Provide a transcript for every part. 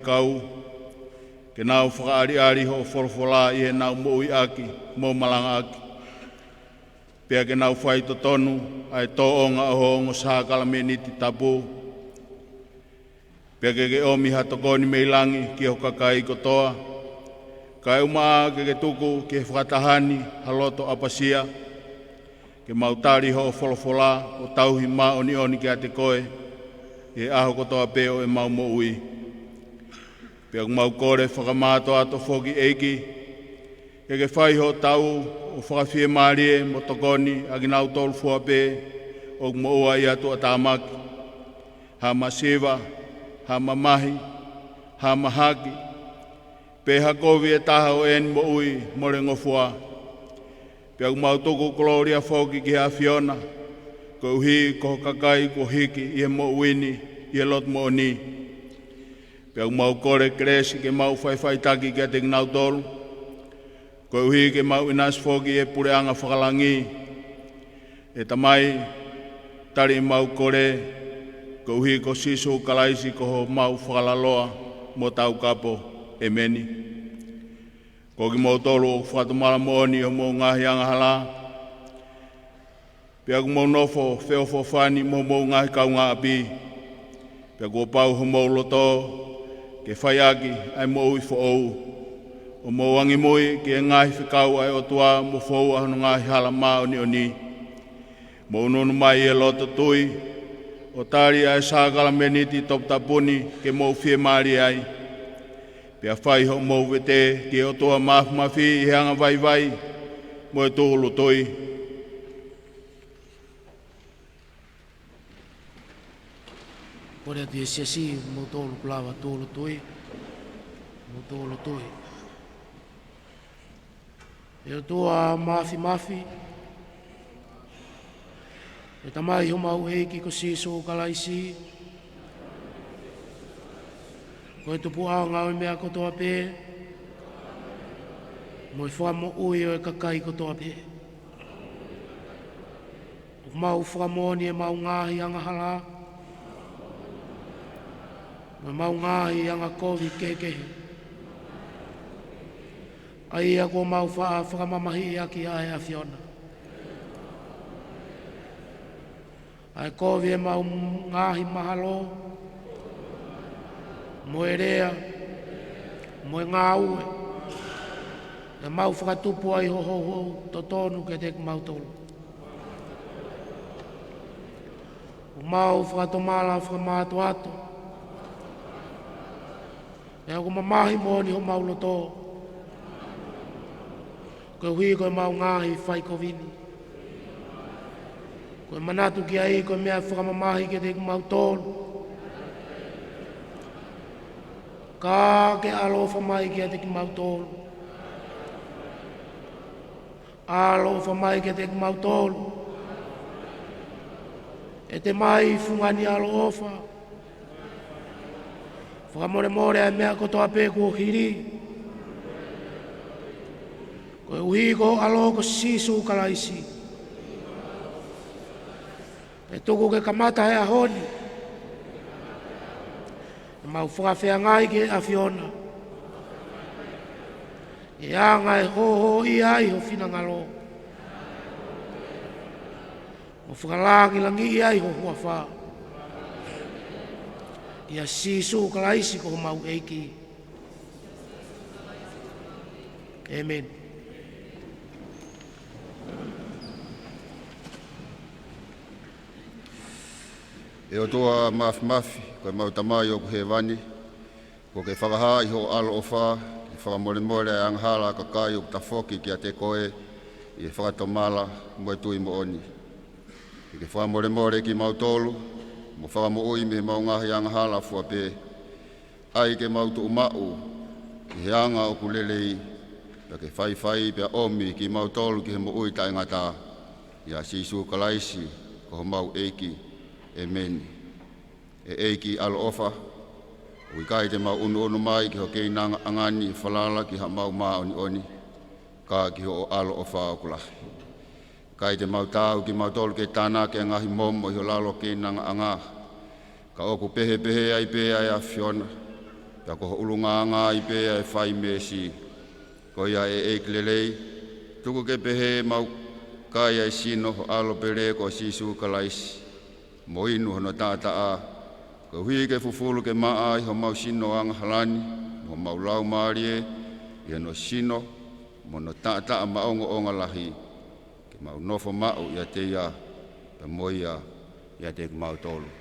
kau ke nau whakaari ho wholwhola i he nau moui aki, mo malanga aki. Pea ke nau whai to tonu, ai tō onga o ongo sākala me niti tapu. Pea ke omi hatokoni meilangi ki ho kakai kotoa. Kai umaa ke tuku ke whakatahani haloto apasia. Ke mautari ho wholwhola o tauhi oni ki a te koe. E aho kotoa peo e mau moui. Pea mau kore whakamato ato whoki eiki. Ke whai ho tau o whakawhie maarie mo tokoni agi nau tolu fuape o moua i atu atamaki. Ha masiva, ha mamahi, ha mahaki. Pe hakovi e taha o en mo ui mo re ngofua. Pea mau tuku gloria whoki ki ha Fiona. Ko uhi ko kakai ko hiki i he mo uini i he lot mo ni. Pea mau kore kresi ke mau whai taki ki a te nau tolu. Ko uhi ke mau inas whoki e pureanga whakalangi. E tamai tari mau kore. Ko uhi ko sisu kalaisi ko mau whakalaloa mo tau kapo e meni. Ko ki mau tolu o whatumala mooni o mo ngahi anga hala. Pea ku mau nofo wheo fofani mo ngahi kaunga api. Pea ku pau ho mau loto. Ke whaiaki ai mo ui whoou. O mo wangi mui ke ngahi whikau ai o tua mo whou ahonu ngahi hala maa oni. Mo ununu mai e loto tui. O tari ai sākala meniti top tapuni ke mo whie maari ai. Pea whai ho mo vete ke o tua mafi i hanga vai mo e tuhulu tui. Pore atu e siasi mo tolu kulawa tolu tui. Mo tolu tui. E o tua mafi. E tamai ho mau heiki ko siso kalaisi. Ko e tupu ao ngau mea kotoa pe. Mo e wha mo ui o e kakai kotoa pe. O mau whamoni e mau ngahi anga hala. Mo mau ngahi anga kovi kekehe. Ai a ko mau whakamamahi aki ai a Fiona. Ai kovi e mau ngahi mahalo. Mo e rea. Mo e ngāue. E mau whakatupu ai ho totonu ke te mau tolu. O mau whakatomala whakamātu ato. E ako mamahi moni ho mau loto. Ko hui ko mau ngahi whai ko vini. Ko manatu ki ai ko mea whakamamahi ke te mau tolu. Ka ke alofa mai ke te mau tolu. Alofa mai ke te mau tolu. E te mai fungani alofa. Whakamore a mea kotoa pe ko hiri. Ko uhi ko alo ko sisu kalaisi. E tuku ke kamata he ahoni. E mau whakawhea ngai ke a Fiona. E anga e ho i ai ho whina ngalo. O whakalangi langi i ai ho hua wha. Ia sisu kalaisi ko mau eiki. Amen. E o toa mafi, koe mau tamai o he wani, ko ke whakaha i ho alo o wha, i whakamore a anghala kakai o ta whoki ki a te koe, i e whakatomala mo e tui mo oni. I ke whakamore ki mau tolu, mo whakamo ui me mau ngahi anghala fua pe, ai ke mau tu umau, i he anga o kulelei, pe ke whai pe omi ki mau tolu ki he mo ui tai ngata, i a sisu kalaisi, ko mau eiki, Amen. E eiki alo ofa, ui kai te mau unu mai ki ho kei nanga angani falala ki ha mau maa oni, ka ki ho alo ofa o kulahi. Kai te mau tau ki mau tolu ke tāna ke ngahi momo i ho lalo kei nanga anga, ka oku pehe ai pe ai a Fiona, Pea ko ulunga ngā i pēa e whai mesi. Ko ia e klelei, tuku ke pehe mau kaya e sino alo pere ko sisu kalaisi. Mo inu hono tātaa, ko hui ke fufulu ke maa i ho mau sino anga halani, mo mau lau maarie, i no sino, mo no tātaa maongo onga lahi, ke mau nofo mau ia te ia, pe mo ia te mau tolu.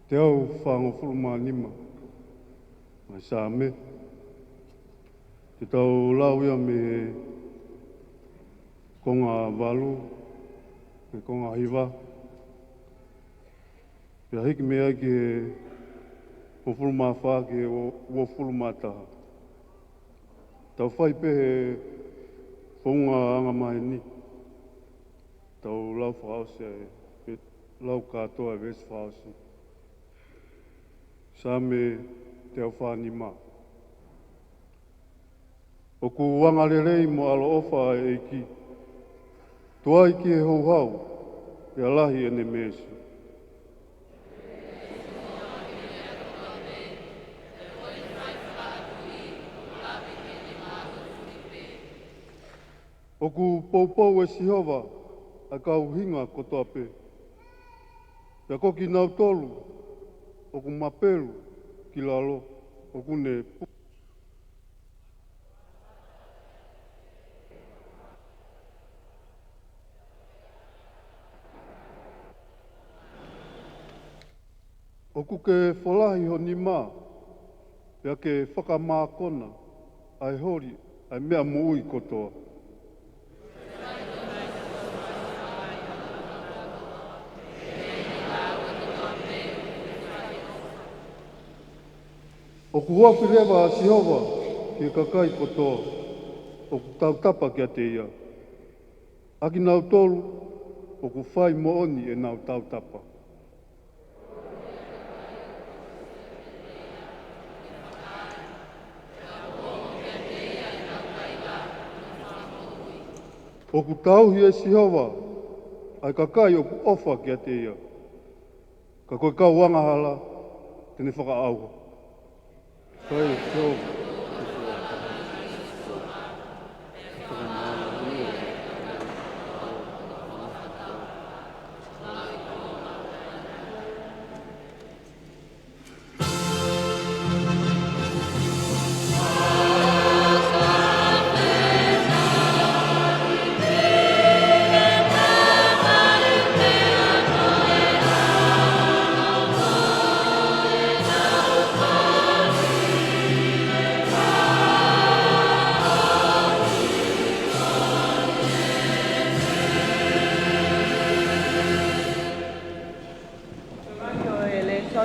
Te au whangofuru mā lima, mai sā me. Te tau lauia me konga walu, me konga hiwa. Pea hiki mea ke ofuru mā whā ke ofuru mā taha. Tau whai pehe whaunga anga mai ni. Tau lau whaose e lau katoa e wes whaose. Sa me te au whāni mā. O ku wangarerei mo alo ofa e ki. Tua i ki e hou hau, e alahi e ne mesu. O ku poupou e sihova, a kau hinga kotoa pe. Pea koki nau tolu, o ku mapelu ki lalo, o ku ne o ku ke whalahi ho ni mā, pea ke whakamākona, ai hori, ai mea mui kotoa. O ku hoapi rewa a Sihova ki kakai kotoa. o ku tau tapa kia te ia. Aki nau tolu o ku whai mo oni e nau tau tapa. O ku tauhi e Sihova, ai kakai o ku ofa kia te ia. Ka koe kau wangahala, tene whakaaua. Kai o Sihova.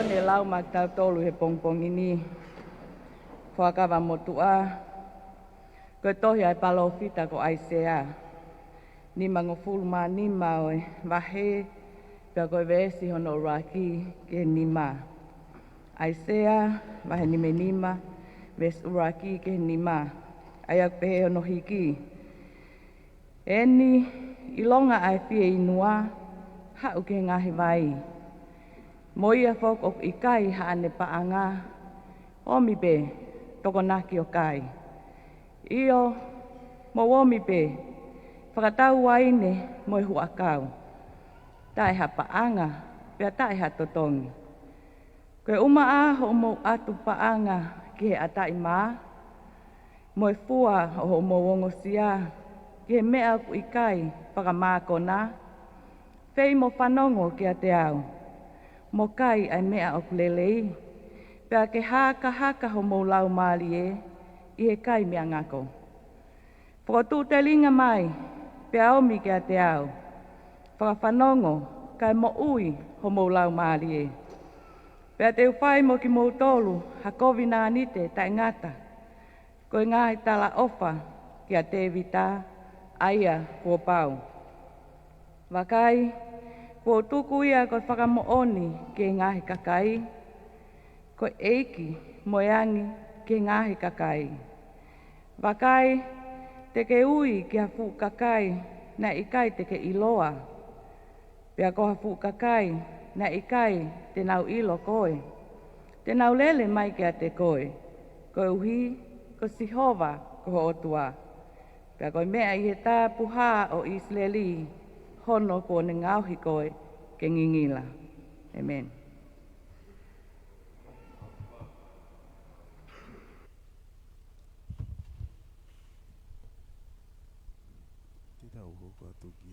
Ne lau maktau tolu he pongpong ini. Whakawa motua. Koe tohi ai palo fita ko Aisea. Nima ngofulma nima oe wahe. Pea koe vesi hono uraki ke nima. Aisea wahe nime nima. Ves uraki ke nima. Ayak pehe hono hiki. Eni ilonga ai fie inua. Hau ke ngahi vai. Moia fok o ikai haane paanga, omi be, toko naki o kai. Io, mo omi be, whakatau waine mo i huakau. Tai ha paanga, pia tai ha totongi. Koe uma aho mo atu paanga ki he atai maa, mo i fua o mo wongosia, ki he mea ku ikai whakamākona, fei mo whanongo ki a te au. Mo kai ai mea o kulelei, pea ke haka ho mo lau maali e, i he kai mea ngako. Whakatū te linga mai, pea omi ke a te au. Whakawhanongo, kai mo ui ho mo lau maali e. Pea te uwhai mo ki mo tolu, ha kovi nā nite tai ngata. Koe ngāhi tala ofa ki a te vita, aia kua pau. Wakai, kua tuku ia koe whakamooni ke ngahi kakai, koe eiki moeangi ke ngahi kakai. Wakai, te ke ui ki hafu kakai na ikai te ke iloa. Pea ko hafu kakai na ikai te nau ilo koe. Te nau lele mai ke a te koe. Koe uhi, ko Sihova ko otua. Pea koe mea i he tā puha o Israeli, hono ko ne ngauhi koe ke ngingila. Amen. Tidak uhu patuki.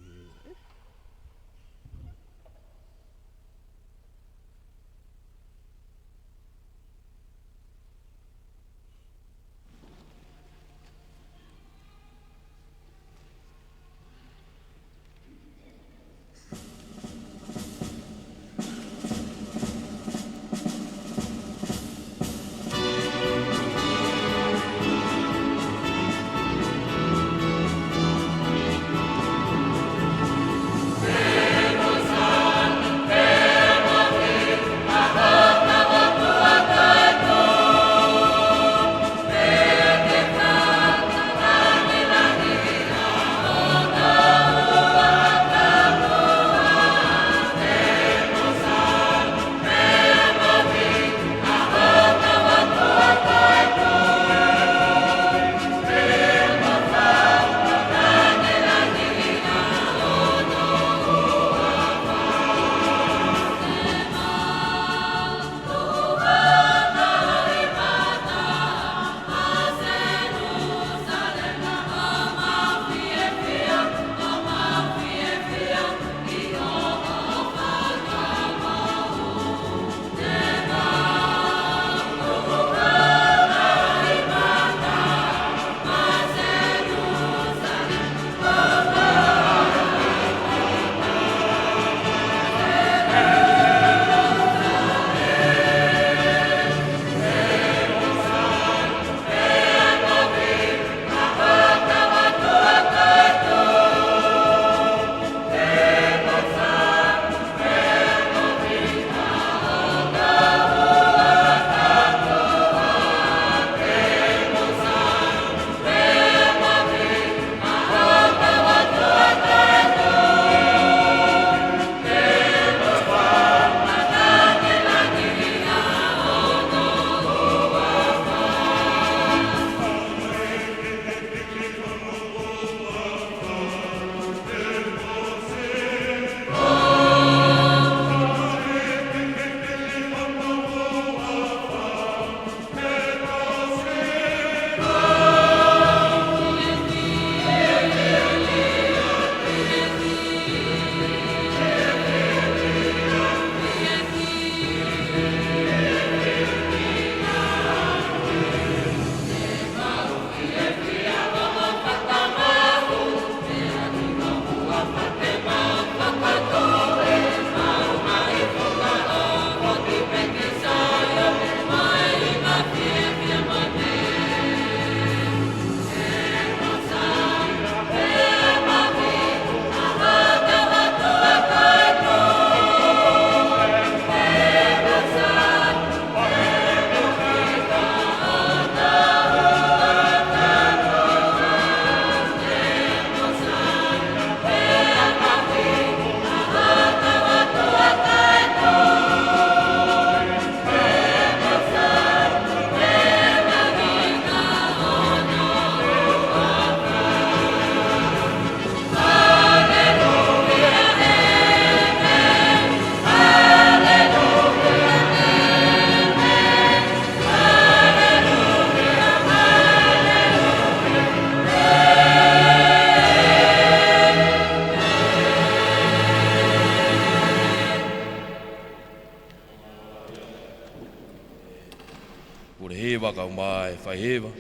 mai whaihewa.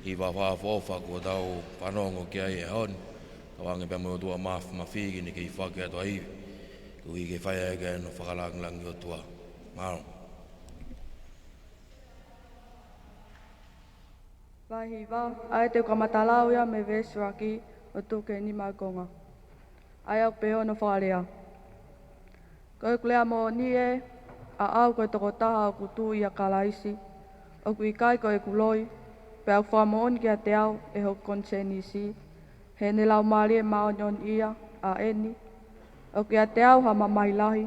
I wawhafofa kua tau whanongo ki ai e hon. Kawange pia mo tua mawhigi ni ki whake ato aiwi. Kui ke whaia eke no whakalangilangi o tua. Maro. Wahiwa, ai te kamatalau ia me vesuaki o tuke ni makonga. Ai au peo no wharea. Koe kulea mo ni e, a au koe toko taha o kutu ia kalaisi. O kui kai koe kuloi, pe au whamoon kia te au e ho konsenisi. He ne lau maari e maonyon ia a eni. O kia te au ha mamailahi,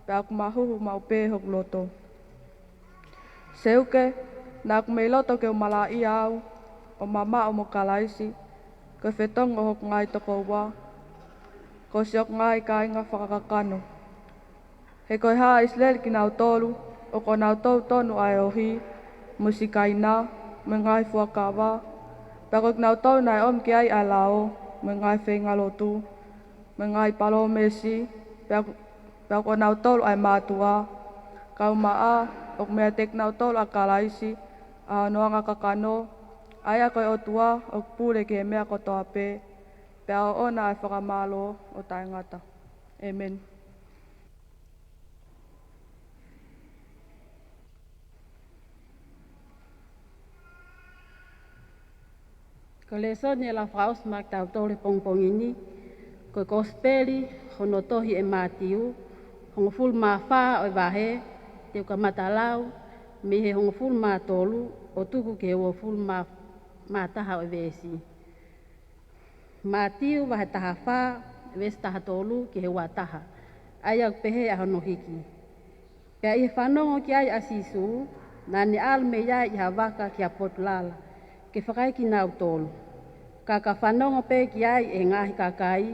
pe au kumahuhu mau pe ho loto. Seuke, nā kumei loto ke umala ia au, o mama o mo kalaisi, koe whetong o hok ngai toko ua, ko siok ngai ka inga whakakakano. He koe haa Israel ki nau tolu, o ko nau tolu tonu ai o hi, musikaina, me ngai fuakawa, pa koe nau tolu nai om ki ai alao, me ngai whengalotu, me ngai palo mesi, pa ko nau tolu ai mātua, kau maa, o mea tek nau tolu a kalaisi, a noanga kakano, aia koe o tua, o pule ke mea kotoa pe, pe au ona ai whakamalo o taingata. Amen. Ko le sone la fraus mak tau tole pongpong ini, ko kospeli, hono tohi e matiu, hongo ful ma fa o vahe, te ka matalau, me he hongo ful ma tolu, o tuku ke o ful ma taha o vesi. Matiu vahe taha fa, vesi taha tolu ke he wa taha, aya pehe a hono hiki. Pea i whanongo ki ai asisu, na ni alme ia i havaka ki a potlala, ke whakai ki nau tolu. Ka whanongo pe ki ai e ngahi kakai,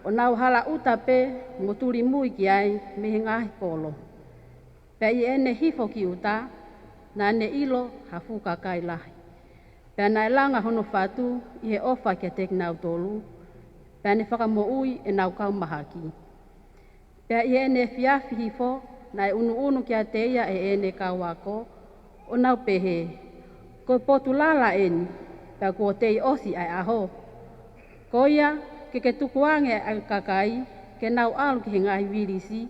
o nau hala uta pe ngoturi mui ki ai me he ngahi kolo. Pea i ene hifo ki uta, na ne ilo hafu kakai lahi. Pea na langa hono fatu i he ofa ki a tek nau tolu, pea ne whakamo ui e nau kau mahaki. Pea i ene fiafi hifo, na unu ki a teia e ene kawako, o nau pehe. Ko potu lala eni, pea ko tei osi ai aho. Ko ia, ke tukuange ai kakai, ke nau alu ki he ngahi virisi,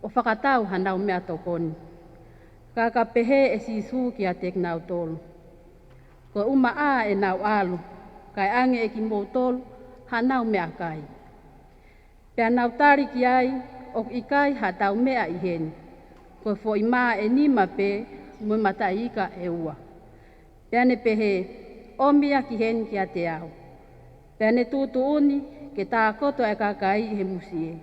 o whakatau ha nau mea tokoni. Ka pehe e sisu ki a tek nau tolu. Ko uma a e nau alu, kai ange e ki mou tolu, ha nau mea kai. Pea nau tari ki ai, o ikai ha tau mea i heni. Ko fo ima e nima pe, mui mata ika e ua. Pea ne pehe, omia ki heni ki a te au. Pea ne tutu uni, ke tā koto e kakai he musie.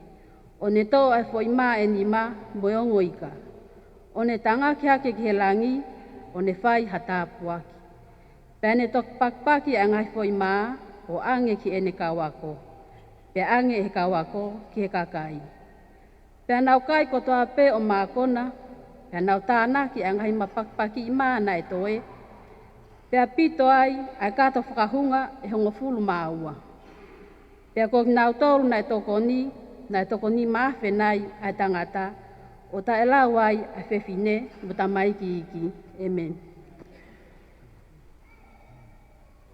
O ne tō e fo ima e nima, moiongo ika. O ne tangaki hake ki he langi, o ne whai hata puaki. Pea ne tok pakpaki a ngai fo ima, o ange ki ene kawako. Pea ange he kawako ki he kakai. Pea nau kai kotoa pe o mākona, pea nau tāna ki a ngai mapakpaki ima na e toe, pea pito ai, ai kato whakahunga e hongo fulu maua. Pea ko nau tolu na e tokoni maafe nai ai tangata, o ta e lau ai a whewhine, mo ta mai ki iki. Amen.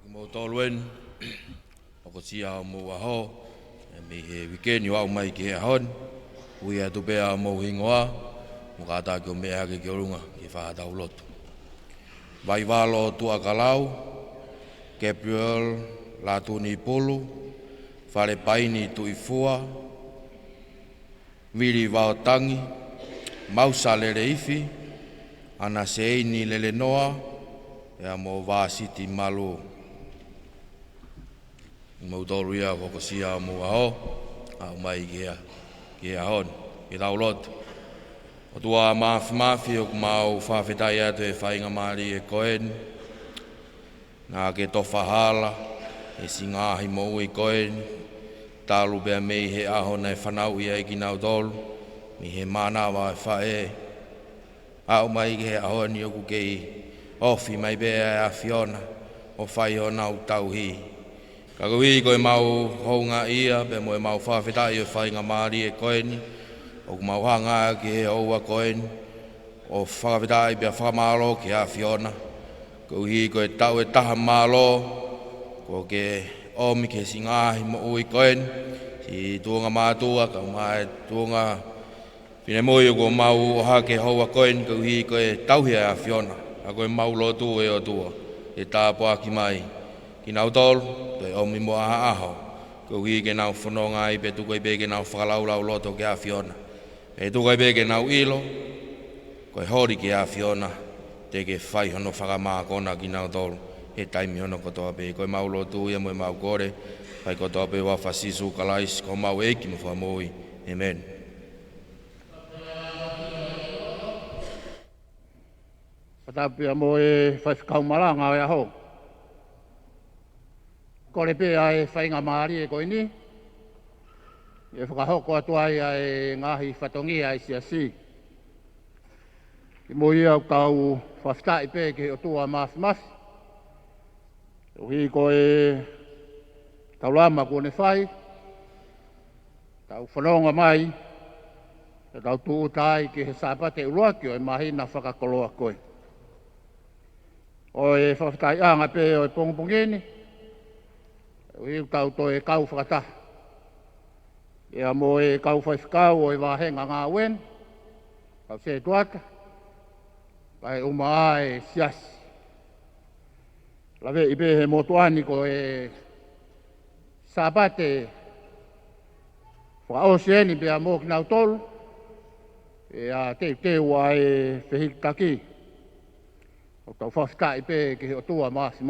Mo tolu en, o ko sia o mo aho, e mi he wikeni wau mai ki he hon, ui e tupea mo hingoa, mo kata ki o mea hake ki orunga, ki whahatau lotu. Vai walo tua kalau, Gabriel Latuni Pulu, Whare Paini Tui Fua, Viri Vaotangi, Mausa Lere Ifi, Ana Seini Lele Noa, Ea Mo Vasiti Malu. Mo toru ia kokosia mo aho, au mai ki ahon, ki tau lotu. O tua mafi o kumau whawhetai atu e whainga maari e koen. Nā ke tofa hala, e singahi mo i koen. Tālu bea mei he aho nei whanau ia e ki nau tolu. Mi he manawa e whae. Au mai ki he aho ni oku kei ofi mai bea e a Fiona. O whai o nau tau hi. Ka kui koe mau hounga ia, bea mo e mau whawhetai o whainga maari e koeni. O mau hanga ki he oua koen, o whakawhitai bea whakamalo ki a Fiona, ko hi ko tau e taha malo ko ke omi ke singahi mo ui koen si tuanga mātua ka mai tuanga pine moi ko mau ha ke hoa koen ko hi ko tauhia a Fiona a ko mau lo tu e o tua e tāpua ki mai ki nau tol te omi mo aha aho ko hi ke nau whanonga i pe tuko i pe ke nau whakalaulau loto ke a Fiona e tuko i pe ke nau ilo ko hori ke a Fiona te ke whai hono whakamākona ki nau tol he taimi hono kotoa pe ko mau lotu ia mo mau kore pai kotoa pe wa fasisu kalais ko mau eki mo whamoi amen. Patapia mo e whaifkau maranga o aho. Kore pe ai whainga maari e koe ni. E whakahoko atua e ngahi whatongi ai siasi. I mo ia au kau whaftai pe ke o tua mafi. Uhi koe tau lama kone whai. Tau whanonga mai. Tau tuu tai ke he sāpate uruaki o e mahina whakakoloa koe. O e whaftai anga pe o e pongpongeni. Uhi tau to e kau whakata. Ia mo e kau whaifkau o e wahenga ngā wen. Kau se tuata. Pai uma ai siasi. Lawe ibe he motuani ko e sabate whaosieni pe a mō ki nau tolu. E a te ua e whehikaki. O tau whaftai pe ki o tua masi.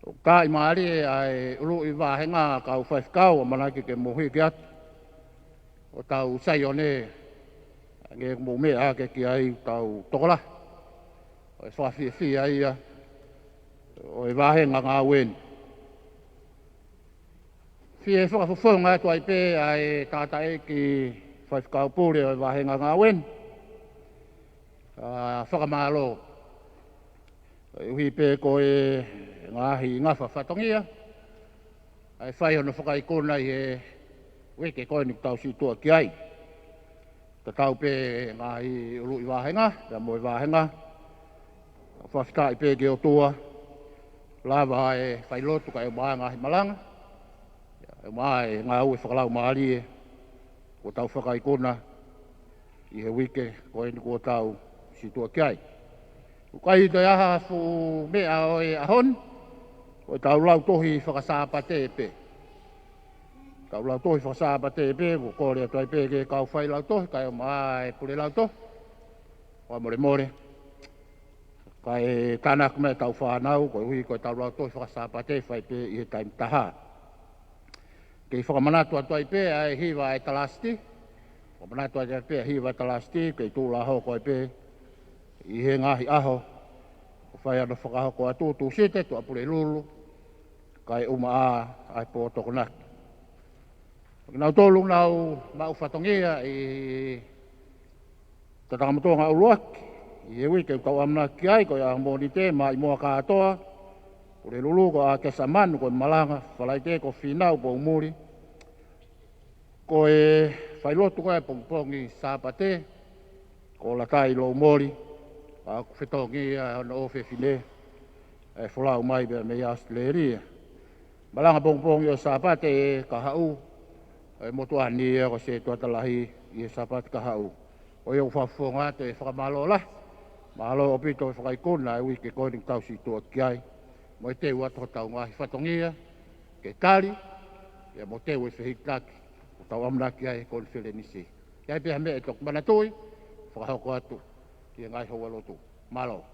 O kai maari e ai uru i wahenga kau whaifkau o manaki ke mohi ki atu. O tau saione nge mo mea ke ki ai tau tokola. O e whawhi ai ia. O e wahenga ngā wen. Fie whakafufunga atu ai pe ai tata e ki whaifkau pūre o e wahenga ngā wen. Whakamālo. Uhi pe ko e ngahi ngafa whatongia. Ai whai hono whakaikona i e weke koe ni tau si tua ki ai. Ta tau pe ngahi uru i wahenga, ta mo i wahenga. Whaftai pe ke o tua. Lava e whailotu ka e maa ngahi malanga. E maa e ngā ue whakalau maari e. Ko tau whakaikona i he wike koe ni ko tau si tua ki ai. Ukai to yaha fu mea o e ahon. Ko tau lau tohi whakasāpate pe. Tau lau tohi whakasāpate pe. Ko kore atu ai pe ke kau whai lau tohi. Kai o maa e pure lau tohi. Wa more. Kai tanak me tau whanau. Ko hui ko tau lau tohi whakasāpate whai pe i he taim taha. Kei whakamanatu atu ai pe ai hiwa e talasti. Whamanatu atu ai pe hiwa e talasti. Kei tūla ho ko ai pe. I he ngahi aho. O whai ana whakahoko atu tu sete tu apure lulu. Kai uma a ai po tokonaki. Nau tolu nau mau whatongia i tatakamutonga uruaki. I he wike kau amna ki ai ko ia mōni te mai mua kātoa. Ure lulu ko a kesa manu ko malanga. Whalai te ko whinau po umuri. Ko e whailotu koe pongpongi sāpate. Ko la tai lo umori. A whetongi ana o whewhine. E wholau mai bea me Australia. Malanga pongpongi o sāpate e ka hau. E motuani e ko se tuatalahi i e sāpate ka hau. O iau whawhonga te e whakamalo lah. Mahalo o pito e whakaikona e wike koe ning tau si tua ki ai. Mo e teu ato tau ngahi whatongia. Ke tari. Ia mo teu e whehitaki. O tau amnaki ai koe while nisi. Ia pia me e tok manatui. Whakahoko atu. Ia ngai hoa lotu. Malo.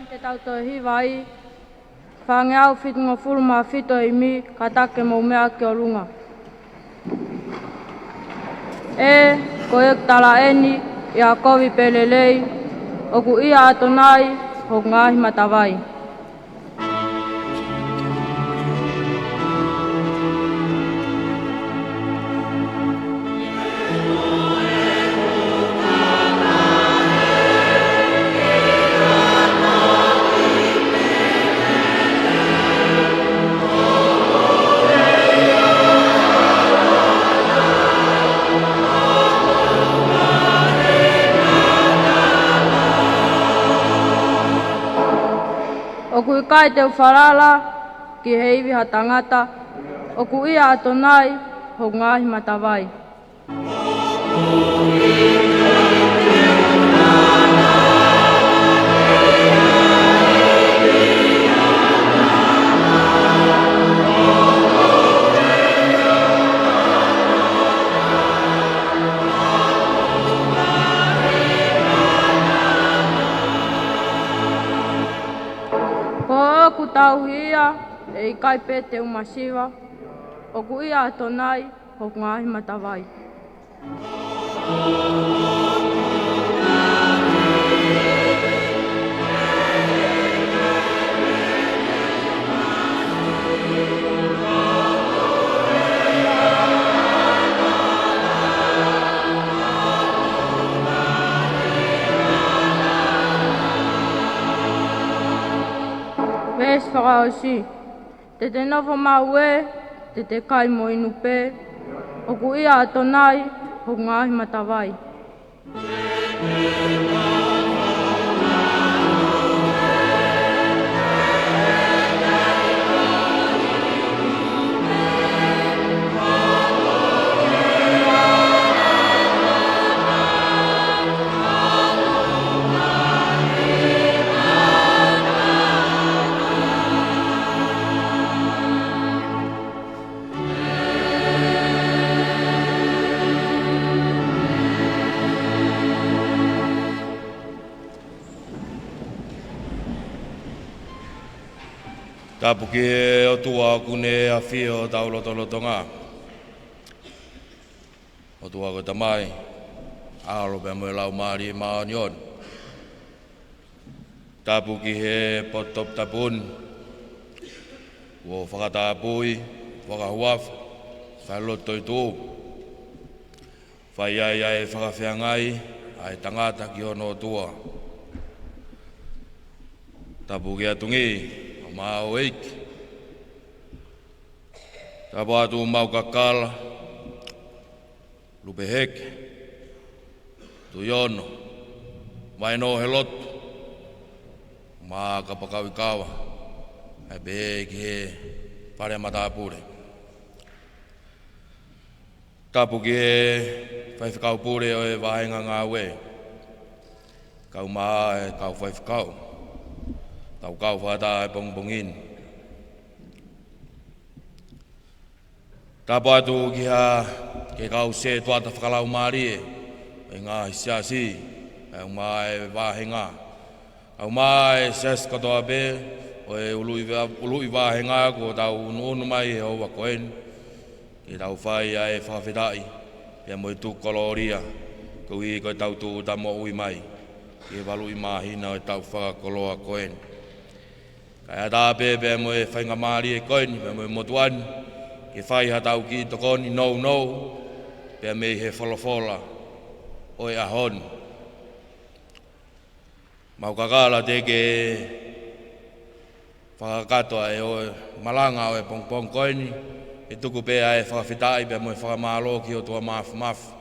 te tauto hiwai, whange au whitunga fulma whito i mi, ka take mo mea ki o runga. Ko e tala eni, i a kovi pelelei, o ku ia atonai, ho ngahi matawai. O kui kai te wharala, ki heiwi ha tangata, o ku ia atonai, ho ngahi matawai. Ku tau hia, e i kai pe te umasiwa, o ku ia atonai, ho ngahi matawai. Pes whakaosi, te te noho maue, te te kai mo inu pē, o ku ia atonai, ho ngahi matawai. Tapuki e o tua kune a whio tau lotolotonga. O tua ko tamai, alo pe moe lau maari e maanion. Tapuki he potop tapun, o whakatapui, whakahuaf, whaloto i tū. Whai ai ai whakawhiangai, ai tangata ki hono tua. Tapuki atungi, mau eiki. Tapu atu mau kakala, lupe heke, tu yono, mai no he lotu, maa kapakawi kawa, e beheki he pare matapure. Tapu ki he whaiwhikau pure o e wahenga ngā we, kau maa e kau whaiwhikau. Tau kau whata e pongpongin. Tapu atu ki ha ke kau se tuata whakalau maari e ngā hisiasi e umā e wāhenga. Au mā e ses katoa pē o e ului wāhenga ko tau unu mai e hoa koen. Ki tau whai a e whawhetai pia mo i tū koloria ko i koe tau tū tamo ui mai. Ki e walu i māhina o e tau whakakoloa koen. Kai ata pepe mo e whainga maari e koeni, pe mo e motuani, ke whai hatau ki tokoni nou, pe me he wholofola o e ahon. Mau kakala te ke whakakatoa e o malanga o e pongpong koeni, e tuku pea e whakawhitai pe mo e whakamalo ki o tua mafu.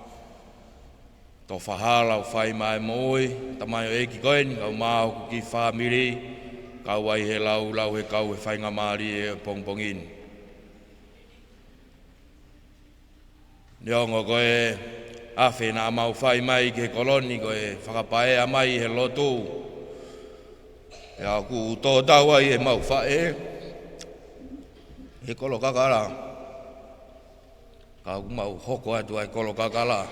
Tō whahala o whai mai mooi, tamai o eki koeni, kau māhoku ki whamiri, kau ai he lau he kau he whainga maari e pongpongin. Niongo koe awhi na mau whai mai ke koloni koe whakapae a mai he lotu. E a ku tō tau ai e mau whae. He kolo kakara. Kau mau hoko atu ai kolo kakara.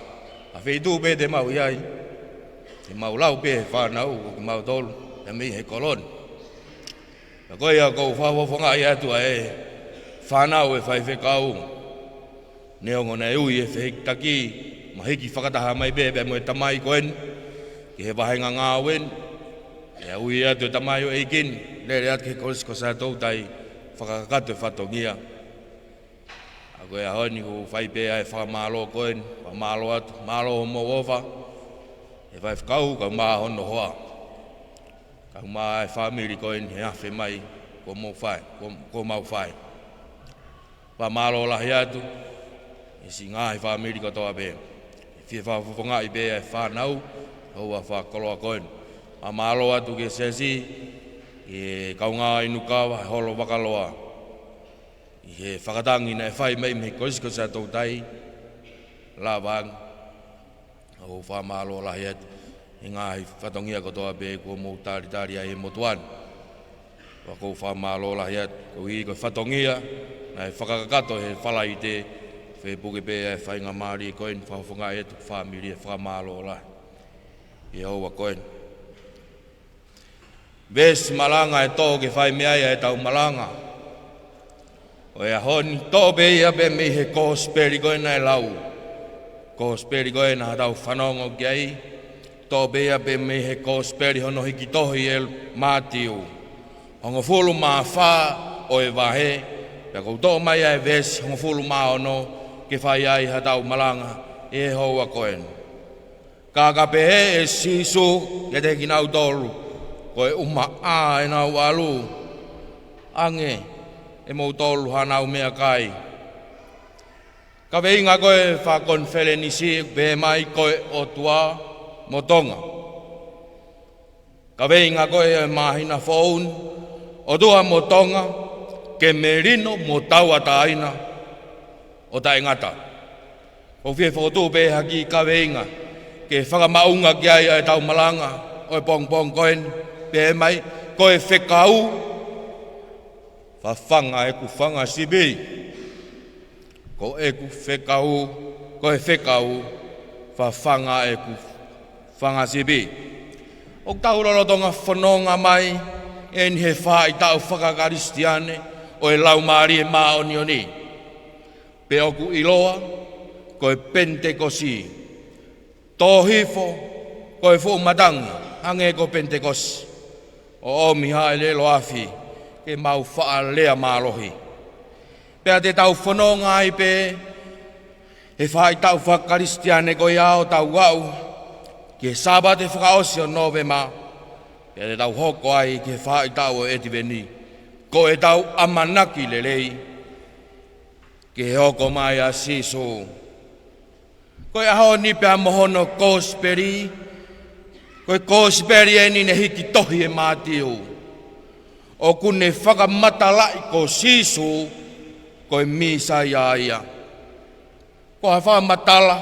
A whi tū pē te mau iai. He mau lau pē whanau o ki mau tolu. E mi he koloni. Ko ia ko whawawhanga ia tua e whanau e whai whekau. Neongo nei ui e whehitaki, mahiki whakataha mai bebe mo e tamai koen, ki he wahenga ngā wen, e ui atu e tamai o eikin, lere atu ke korisko sa tau tai whakakato e whatongia. A koe a honi ko whai pēa e whakamalo koen, whamalo atu, malo homo wofa, e whai whakau ka maa hono hoa. Ka maa e whamiri koen he awhi mai, ko mau whai. Whamalo lahi atu, e si ngā he whamiri katoa pē. E whie whawhonga i pēa e whanau, hau a whakoloa koen. Whamalo atu ke sesi, e kaunga inu kawa, e holo wakaloa. I he whakatangi na e whai mai me korisko sa tau tai, la wang, hau whamalo lahi atu. I ngā hi whatongia kotoa pē kua mou tāri ai e motuan. Wako whamalo lahi atu, ko i koe whatongia, na e whakakato he whalai te, whepuke pē e whainga maari e koen, whawhonga e tu whamiri e whamalo lahi. I hau a koen. Ves malanga e tō ke whai mea e tau malanga. O e a honi, tō pē ia pē mi he kōsperi koen e lau. Kōsperi koen a tau whanongo ki ai, tō bea pe me he kōsperi hono hiki tohi e mātiu. Hongo fulu mā whā o e wahe, pia kou tō mai ai vesi hongo fulu mā ono ke whai ai hatau malanga e hou a koen. Kāka pe he e sisu ke te ki nau tolu, ko e uma ā e nau alu. Ange, e mou tolu hanau mea kai. Ka veinga koe whakon nisi pe mai koe o tua, motonga. Ka veinga koe e mahina foun, o tua motonga, ke merino mo taua taina, o ta ingata. O fie whotu pe haki ka veinga, ke whakamaunga ki ai e tau malanga, o e pong koen, pe mai, koe whekau, whawhanga e ku whanga sibi. Ko e ku whekau, koe whekau, whawhanga e ku whanga sibi. O tau rorotonga whanonga mai, e ni he wha i tau whakakaristiane, o e lau maari e maoni oni. Pe oku iloa, koe pentekosi. Tō hifo, koe fu matangi, hange ko pentekosi. O omi hae lelo afi, ke mau wha lea malohi. Pea te tau whanonga ai pe, he wha i tau whakaristiane koe ao tau wau, ke saba te whakaosi o novema, pia te tau hoko ai ke wha i tau o etiveni, ko e tau amanaki lelei, ke hoko mai a sisu. Ko e aho ni pia mohono kōsperi, ko e kōsperi e ni ne hiki tohi e mātiu, o kune whakamatalai ko sisu, ko e misa ia. Ko ha whakamatala,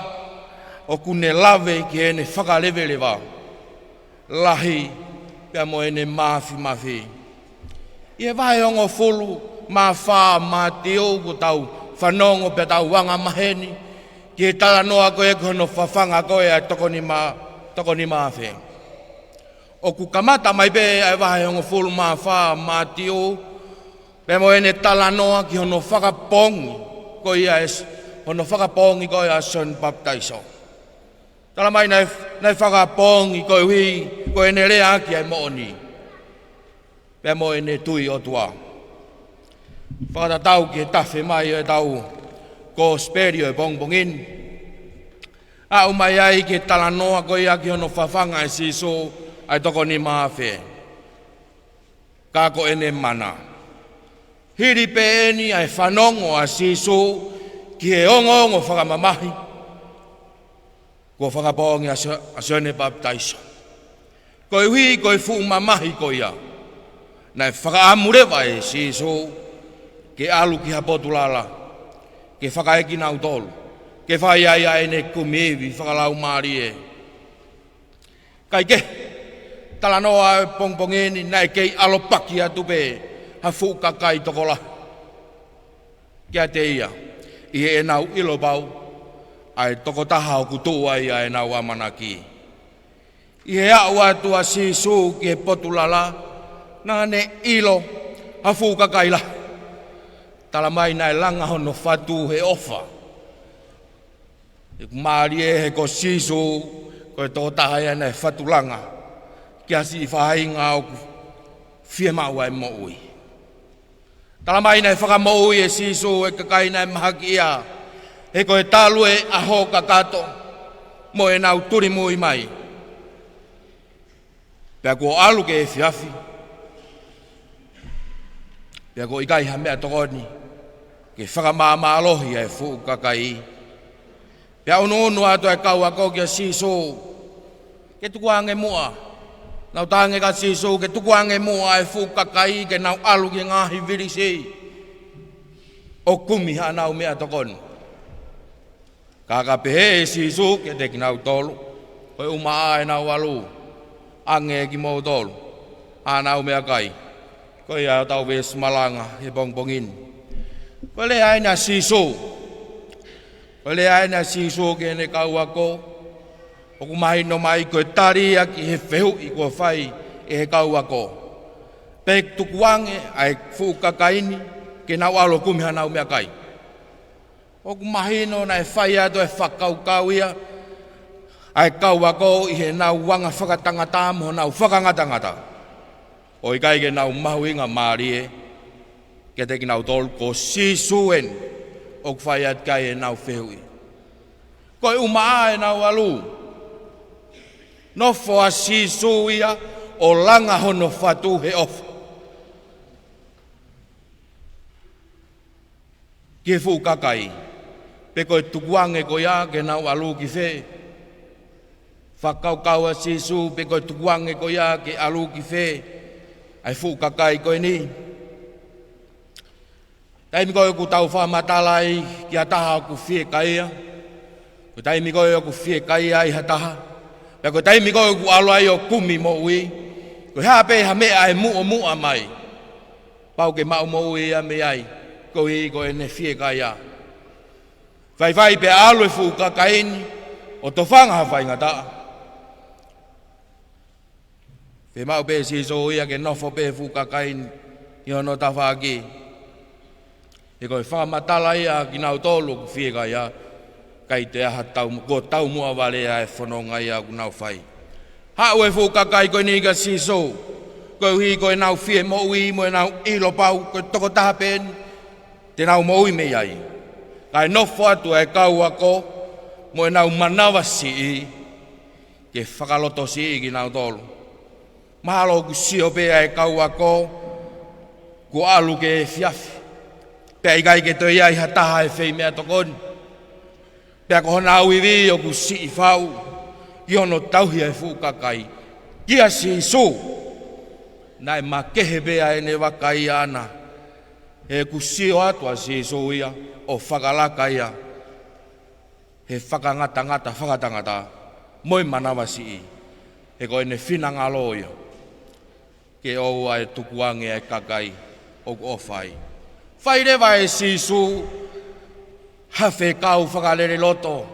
o kune lave ki ene whakalewelewa. Lahi, pia mo ene mafi. Ie vai ongo fulu, mā whā, mā teo, ko tau whanongo pia tau wanga maheni, ki e tala noa koe kono whawhanga koe ai toko ni mafi. O ku kamata mai pe ai vai ongo fulu, mā whā, mā teo, pia mo ene tala noa ki hono whakapongi, ko ia es, hono whakapongi ko ia son baptaiso. Tala mai nei whakapongi ko hui, ko ene rea ki ai mooni. Pea mo ene tui o tua. Whakatatau ki e tawhi mai e tau kōsperi o e bongbongin. A umai ai ki e tala noa ko ia ki hono whawhanga e siso ai toko ni maawhe. Kako ene mana. Hiri pe eni ai whanongo a siso ki e ongo whakamamahi. Ko whakapongi a sone baptaiso. Ko hui ko fu mamahi ko ia. Nai whakaamurewa e siso ke alu ki hapotulala. Ke whakaeki nau tolu. Ke whaiaia ene kumiwi whakalau maari e. Kai ke, tala noa e pongpongeni nai kei alopaki atu pe ha fukakai tokola. Kia te ia, i e nau ilopau, ai toko taha o kutua ia e nau amanaki. I he au atua sisu ki e potulala, nā ne ilo, hafu kakaila. Tala mai nai langa hono fatu he ofa. Marie he ko sisu ko to tahaya nai fatu langa. Kia si whahainga o fie maua e mo ui. Tala mai nai whakamo ui e sisu e kakai nai mahaki ia. He ko e talu e aho kakato. Mo e nau turi mui mai. Pea ko alu ke e fiafi. Pea ko ikai ha mea tokoni. Ke whakamama alohi e fu kakai. Pea unu ato e kau ako kia sisu. Ke tukuange mua. Nau tange ka sisu ke tukuange mua e fu kakai ke nau alu ke ngahi virisi. O kumi ha nau mea tokoni. Kaka pehe e sisu ke te ki nau tolu. Koe umaa e nau alu. Ange ki mau tolu. Anau mea kai. Koe ia tau ves malanga he bongbongin. Koe le aina sisu. Koe le aina sisu ke ne kau ako. Oku mahi no mai koe taria ki he whehu i koe whai e he kau ako. Pek tukuange ai fukakaini ke nau alo kumiha nau mea kai. Oku mahino na e whai ato e whakaukau ia. Ai kau ako i he nau wanga whakatangata mo nau whakangatangata. O i kai ke nau mahu inga marie. Ke te ki nau tolu ko sisuen. Oku whai at kai e nau whehui. Koe umaa e nau alu. Nofo a sisu ia o langa hono whatu he ofa. Ke fu kakai. Pe koe tukuange ko ia ke nau alu ki whe. Whakaukau a sisu pe koe tukuange ko ia ke alu ki whe. Ai fu kakai koe ni. Taimi koe ku tau whamatalai ki a taha ku whe kaia. Ko taimi koe ku whe kaia i ha taha. Pea koe taimi koe ku alo ai o kumi mo ui. Koe hape ha mea e mua mai. Pau ke mau mo ui a me ai. Koe koe ne whe kaia. Vai pe alo e fu kakaini. O to whanga ha whainga taa. Pe mau pe siso ia ke nofo pe fu kakaini. I ono ta whaaki. E koe whamatala ia ki nau tolu ku whe kaia. Kai te aha ko tau mua wale a e whanonga ia ku nau whai. Hau e fu kakai koe ni ka siso. Koe hui koe nau whie mo ui mo e nau ilo pau. Koe toko taha pen. Te nau mo ui me iai. Kai nofo atu e kau ako. Mo e nau manawa si i. Ke whakaloto si i ki nau tolu. Mahalo ku sio pe e kau ako. Ku alu ke e fiafi. Pea ikai ke toi ai hataha e whei mea tokoni. Pea ko hona au iwi o ku si i whau. I ono tauhi e fu kakai. Kia si su. Nai ma kehe bea e ne wakai ana. E ku si o atua si su ia. O whakalaka ia. He whakangata whakatangata. Moi manawa si i. E ko ene whinangalo ia. Ke o ai tukuange e kakai. O o whai. Whai rewa e si su. Hawhe kau whakalere loto.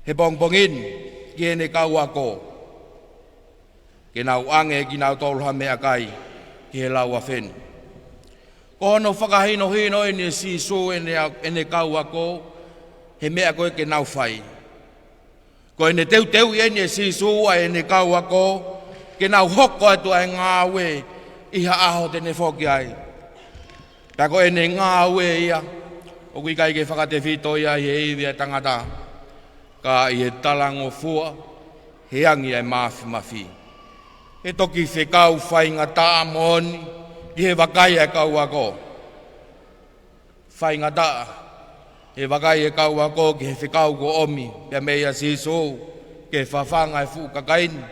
He bongbongin, ki ene kau ako. Ke nau ange ki nau tolha mea kai, ki he lau a when. Ko hono whakahino hino ene sisu ene kau ako, he mea koe ke nau whai. Ko ene teu ene sisu a ene kau ako, ke nau hoko atu ai ngāwe, iha aho tene whoki ai. Pea ko ene ngāwe ia, o kui kai ke whakate whito ia i he iwi e tangata. Ka i he talango fua, he angi e mafi. He toki whekau whainga taa moni, ki he wakai e kau ako. Whainga taa, he wakai e kau ako ki he whekau ko omi, pia mea siso, ke whawhanga e whukakaini.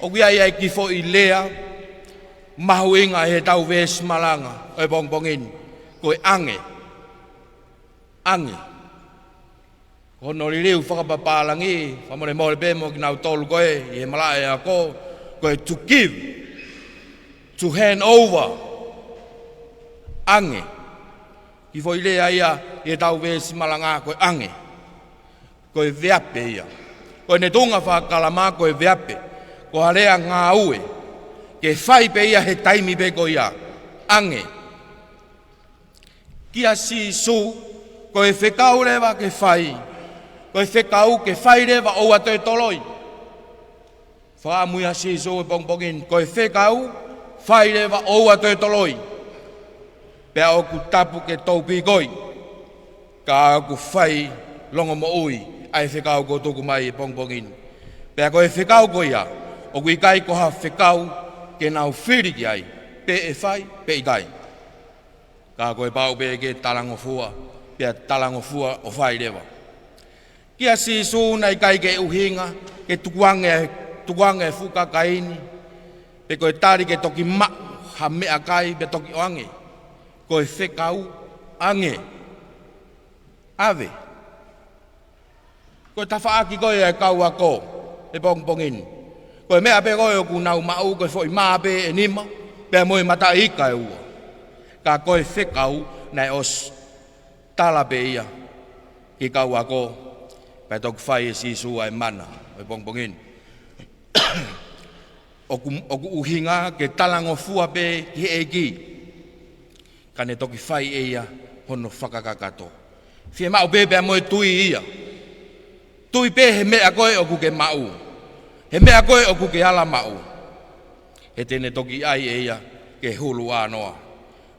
O kui ai e kifo i lea, mahu inga he tau ves malanga, e bongbongin, koe ange. Ange. Kono li riu whakapapalangi, whamore mōre pēmo ki nau tolu koe, i he malae ako, koe to give, to hand over. Ange. Ki fo i lea ia, i he tau vesi malanga koe ange. Koe veape ia. Koe ne tunga whakalama koe veape, ko harea ngā ue, ke whai pe ia he taimi pe ko ia, ange. Kia si su, ko e whekau rewa ke whai, ko e whekau ke whai rewa o ato e toloi. Whaamuia si su e pongpongin, ko e whekau, whai rewa o ato e toloi. Pea o ku tapu ke taupi koi, ka ku whai longo mo ui, ai whekau ko tuku mai e pongpongin. Pea ko e whekau ko ia, o ku ikai ko ha whekau ke nau whiri ki ai, pe e whai, pe ikai. Ka koe pau pe ke talangofua, pea talangofua o whai rewa. Kia si su nei kai ke uhinga, ke tukuange e whukakaini, pe koe tari ke toki ma, ha mea kai pe toki oange, koe whekau ange. Ave. Koe tawhaaki koe e kau ako, e pongpongin. Koe mea pe koe o ku nau mau, koe fo i maa pe e nima, pe moe mata ika e ua. Ka koe whekau nei os tala pe ia, ki kau ako, pe toku whai e sisu ai mana, e pongpongin. Oku uhinga ke talangofua pe ki e ki, ka ne toki whai e ia, hono whakakakato. Fie mau pe pe moe tui ia. Tui pe he mea koe oku ke mau. He mea koe oku ke ala mau. He tene toki ai e ia ke hulu anoa.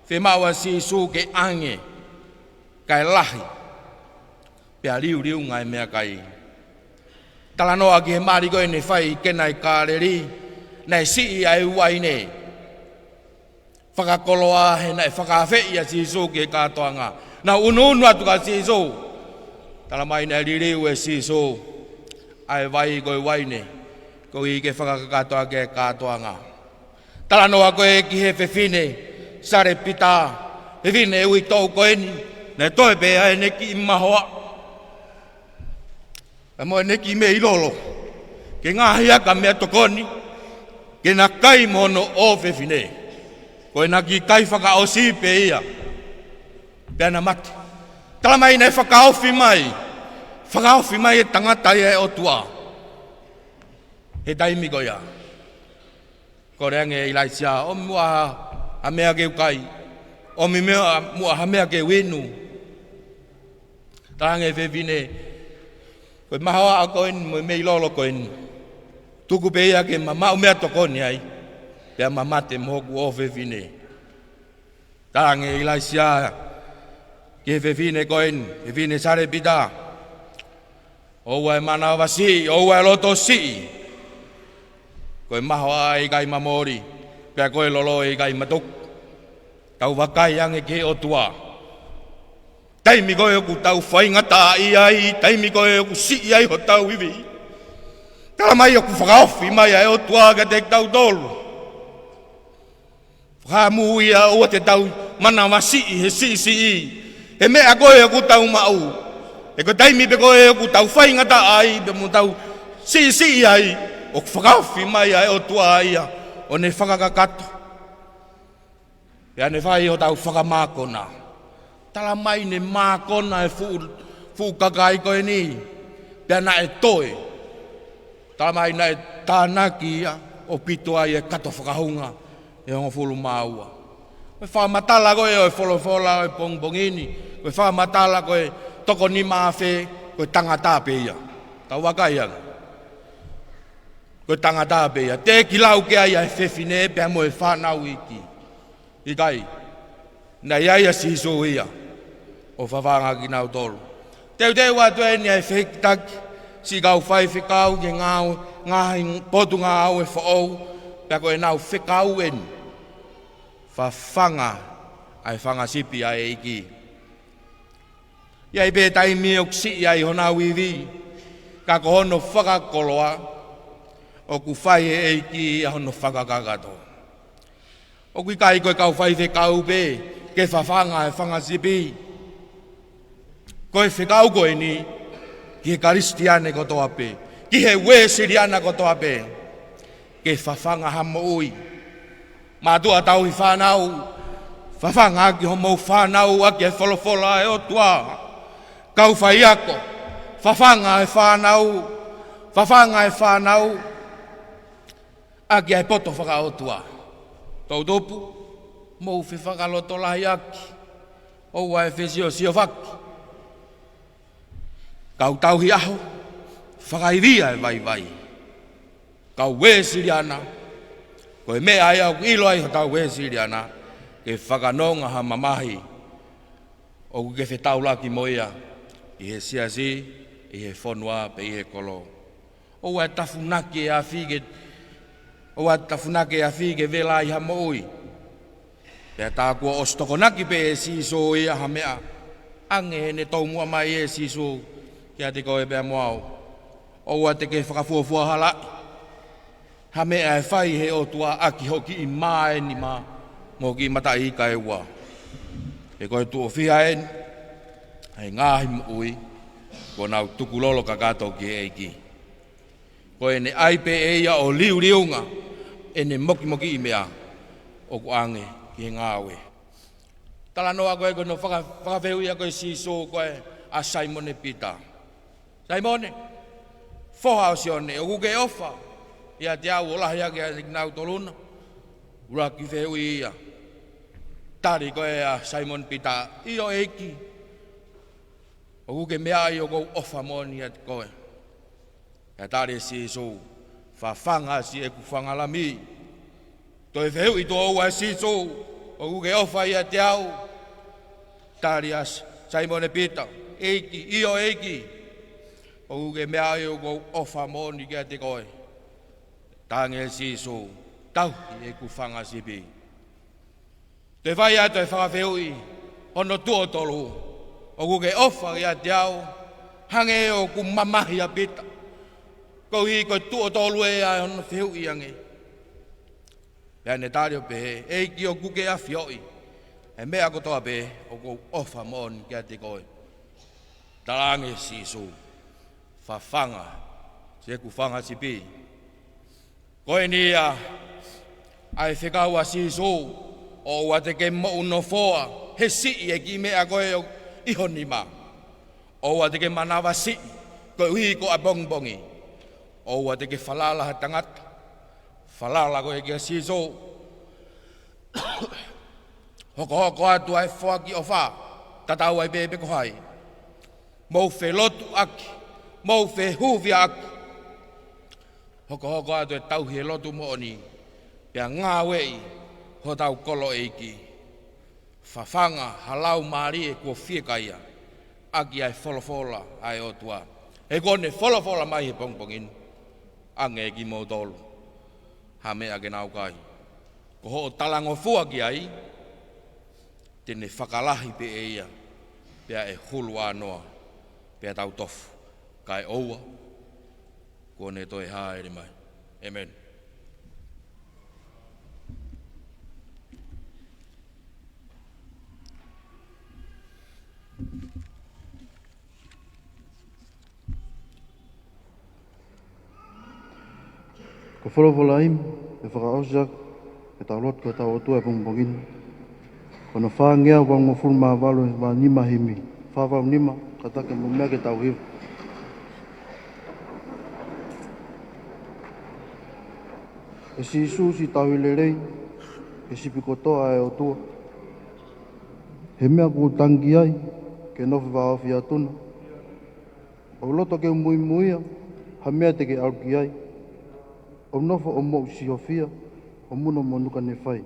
Fe maua si su ke ange. Kai lahi. Pea riu riu ngai mea kai. Talanoa ki he maari koe ne whai kenai kāreri. Nei si ai uai ne. Whakakoloa he nei whakawhea si su ke kātoanga. Na unu atu ka si su. Tala mai nei ririu e si su. Ai vai koe waine. Ko i ke whakakatoa ke kātoanga. Tala noa koe ki he whewhine, sare pita, whewhine e ui tau koe ni, ne toi pe ai neki i mahoa. E moe neki me i lolo, ke ngahi aka mea tokoni, ke na kai mono o whewhine. Koe na ki kai whakaosi pe ia, pe na mati. Tala mai nei whakaofi mai e tangata e o tua. He taimi ko ia. Ko reange i laisia, o mua ha mea ke ukai. O mi mea mua ha mea ke winu. Tarange whewhine. Koe mahoa a koen, mo mei lolo koen. Tuku pe ia ke mamau mea tokoni ai. Pea mamate mohoku o whewhine. Tarange i laisia, ke whewhine koen, whewhine sare pita. Oua e mana wasi, oua e loto si. Koe maho ai kai mamori, pea koe lolo i kai matuk. Tau wakai ange ke o tua. Taimi koe oku tau whaingata i ai, taimi koe oku si ai ho tau iwi. Tala mai oku whakaofi mai ai o tua ka te tau tolu. Whakamu ia o te tau mana wasi he si i. He mea koe oku tau mau. E ko taimi pe koe oku tau whaingata ai, pe mu tau si ai. O whakawhi mai ai o tua ia, o ne whakakakato. Pea ne whai o tau whakamākona. Tala mai ne mākona e whukakai koe ni. Pea na e toe. Tala mai na e tānaki ia, o pito ai e kato whakahunga, e ongo whulu māua. Koe whamatala koe o e wholofola o e pongpongini. Koe whamatala koe toko ni māwhe, koe tangata pe ia. Tau wakai anga. Ko tangata pe ia. Te ki lau ke ai e whewhine pe mo e whanau iki. I kai. Nei ai a siso ia. O whawanga ki nau tolu. Teu watu e ni ai whekitaki. Si kau whai whekau ke ngāu. Ngāhi potu ngāu e whaou. Pe ko e nau whekau en. Whawhanga. Ai whanga sipi ai iki. Iai pe taimi o kisi ai honau iwi. Ka ko hono whakakoloa. O ku whai e eiki a hono whakakakato. O ku kai koe kau whai whekau pe, ke whawhanga e whangasipi. Koe whekau koe ni, ki he karistiane kotoa pe, ki he wesiriana kotoa pe, ke whawhanga hamo ui. Mātua tau i whanau, whawhanga ki homo whanau a ki e wholofola e o tua. Kau whai ako, whawhanga e whanau, Aki ai poto whakaotua. Tau topu, mou whi whakaloto lahi aki. O ai whesio sio whaki. Kau tauhi aho, whakairia e vai. Kau wēsiri ana. Koe mea ai au ilo ai ho tau wēsiri ana. Ke whakanonga ha mamahi. O ke whetau laki moia. I he siasi, i he whonua, pe i he kolo. O ai tafunake a whige. O ai tafunake a whige vela i ha moui. Pea tā kua o stokonaki pe e siso i ha mea. Ange ne tau mua mai e siso. Kia te koe pea moao. O ai te ke whakafuafua hala. Ha mea e whai he o tua aki hoki i mae ni maa. Mō ki mata i ka e ua. E koe tu o whiha en, hei ngāhi mu ui, ko nau tukulolo ka kato ki e ki. Koe ne aipe e ia o liuriunga, e ne moki i mea, o ku ange ki he ngāwe. Tala noa koe koe no whakawhehu ia koe siso koe a Simone Peter. Simone, whoha o sione, o kuke ofa, ia te au o lahi ake a nau toluna, ura ki whehu ia. Tari koe a Simon Peter, i o eiki. O kuke mea i o kou ofa moni at koe. Ia tari si so, whawhanga si e ku whangalami. Toi wheu i tō ua si so, o kuke ofa i a te au. Tari a Simon Peter, eiki, i o eiki. O kuke mea i o kou ofa moni ki a te koe. Tange si so, tau i e ku whanga si pi. Te whai ato e whakawheui, ono tuo tolu, o kuke ofa i a te au, hange o ku mamahi a pita. Ko hi ko tuo tolu e a ono wheui ange. Pea ne tārio pe, eiki o kuke a whioi, e mea kotoa pe, o ku ofa moni ki a te koe. Tarange sisu, whawhanga, se ku whanga si pi. Koe ni a, ai whekaua sisu, o ua te ke mo uno foa, he si e ki mea koe o iho ni ma. O ua te ke manawa si, koe uhi ko a bongbongi. O ua te ke whalala ha tangata, whalala koe ki a siso. Hoko atu ai foa ki o wha, tatau ai bebe ko hai. Mou whe lotu aki, mou whe huvia aki. Hoko atu e tauhi e lotu mo oni, pia ngā wei, ho tau kolo eiki. Whawhanga halau maari e kua whiekaia. Aki ai wholofola ai o tua. E kone wholofola mai he pongpongin. Ange e ki mō tolu. Ha mea ke nau kai. Ko ho talango fua ki ai. Tene whakalahi pe e ia. Pea e hulu anoa. Pea tau tofu. Kai oua. Kone toi haere mai. Amen. Ko wholofola im, e whakaosak, e tau lot ko tau otua e pongpongin. Ko na whāngea wang mo fulma walo e wā nima himi. Whāwau nima, katake mo mea ke tau hiu. E si isu si tau ilerei, e si pikotoa e otua. He mea ku tangi ai, ke nofi wā ofi atuna. O loto ke mui muia, ha mea te ke auki ai. O nofo o mou si hofia, o muno mo nuka ne whai.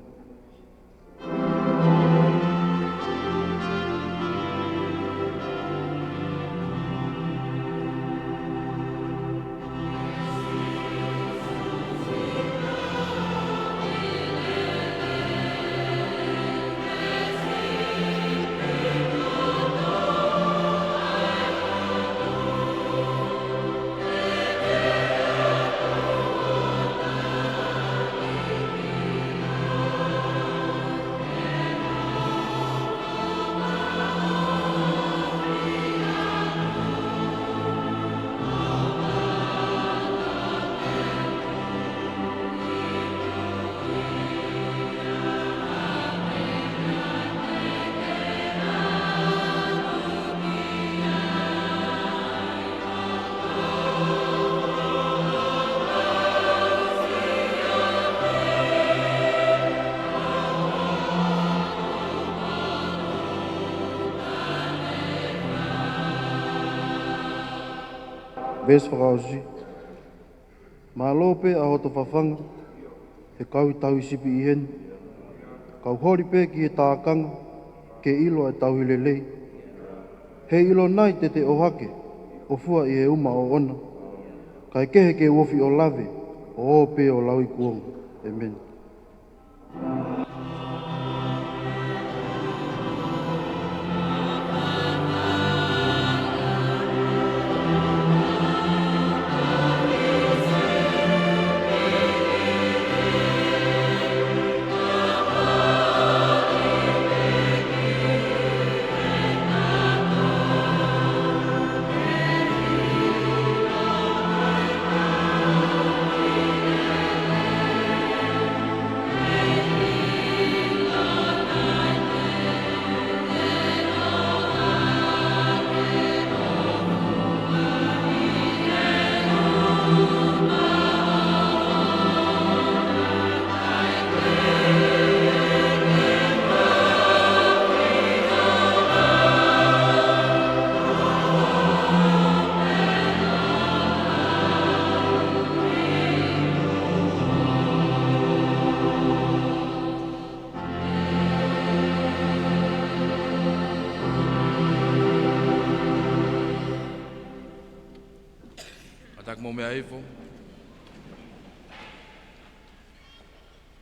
bes whakaosi. Malo pe a hoto whawhanga, he kau i tau i sipi i hen. Kau hori pe ki he tākanga, ke ilo e tau i lelei. He ilo nai te ohake, o fua i he uma o ona. Kai kehe ke uofi o lave, o pe o lau i kuonga. Amen.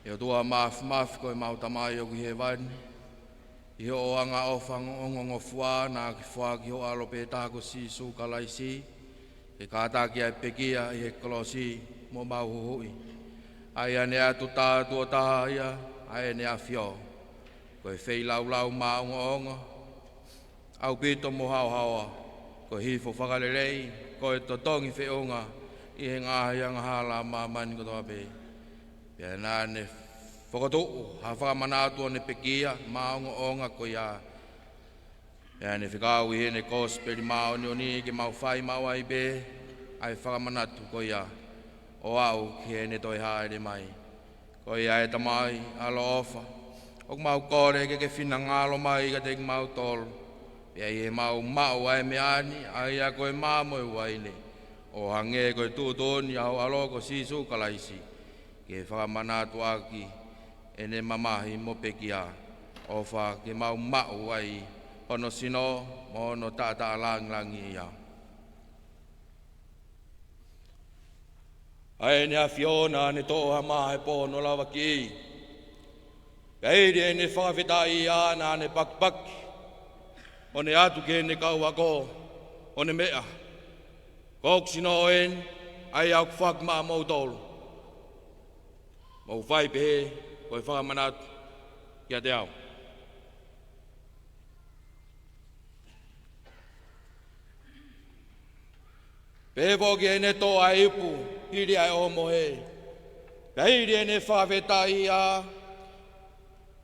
E o tua maaf koe mautamai o ki he wani. I ho anga o whangongo fua nā ki fua ki ho alo pe tāko si su kalaisi. Ke kātaki ai pekia i he kolosi mo mau hui. Ai ane atu tātu o taha ia, ai ane a fio. Koe whei lau maunga onga. Au pito mo hao hawa. Koe hifo whakarelei, koe totongi whionga. I he ngāhi anga hala mamani kotoa pe. Pia nāne whakato'o, ha whakamanātua ne pekia, maonga onga ko ia. Pia ne whikau i hene kosperi mao ni oni ke mau whai mau ai be, ai whakamanatu ko ia. O au ki hene toi haere mai. Ko ia e tamai, alo ofa. Ok mau kore ke whina ngalo mai ka te mau tolu. Pia i he mau ai me ani, ai a koe māmo e waine. O hange koe tūtoni au alo ko sisu kalaisi. Ke whakamanatu aki, ene mamahi mo pekia. O wha ke mau ai, hono sino, mo hono tata lang ia. Ai ne a Fiona ne toha mahe pono lawa ki. Kairi ne whakawhitai ana ne pakpaki. O ne atu ke ne kau ako, o ne mea. Kok sino en, ai au whak maa mautolu. Mau whai pehe, koe whakamanatu, kia te au. Pehe poki e ne tō ai ipu, hiri ai omo he. Ka hiri e ne whawhetai a,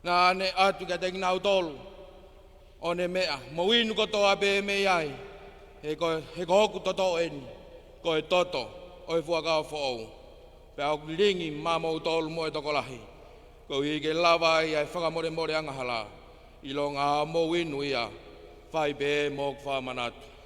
ngā ne atu kia te nginau tolu. O ne mea, mo inu kotoa pehe me ai. He kohoku toto eni, koe toto, oi fuakau whou. Pea o ringi mamau tolu mo e tokolahi. Ko i ke lawa i ai whakamore angahala. I lo ngā mo inu ia, whai pe mo whamanatu.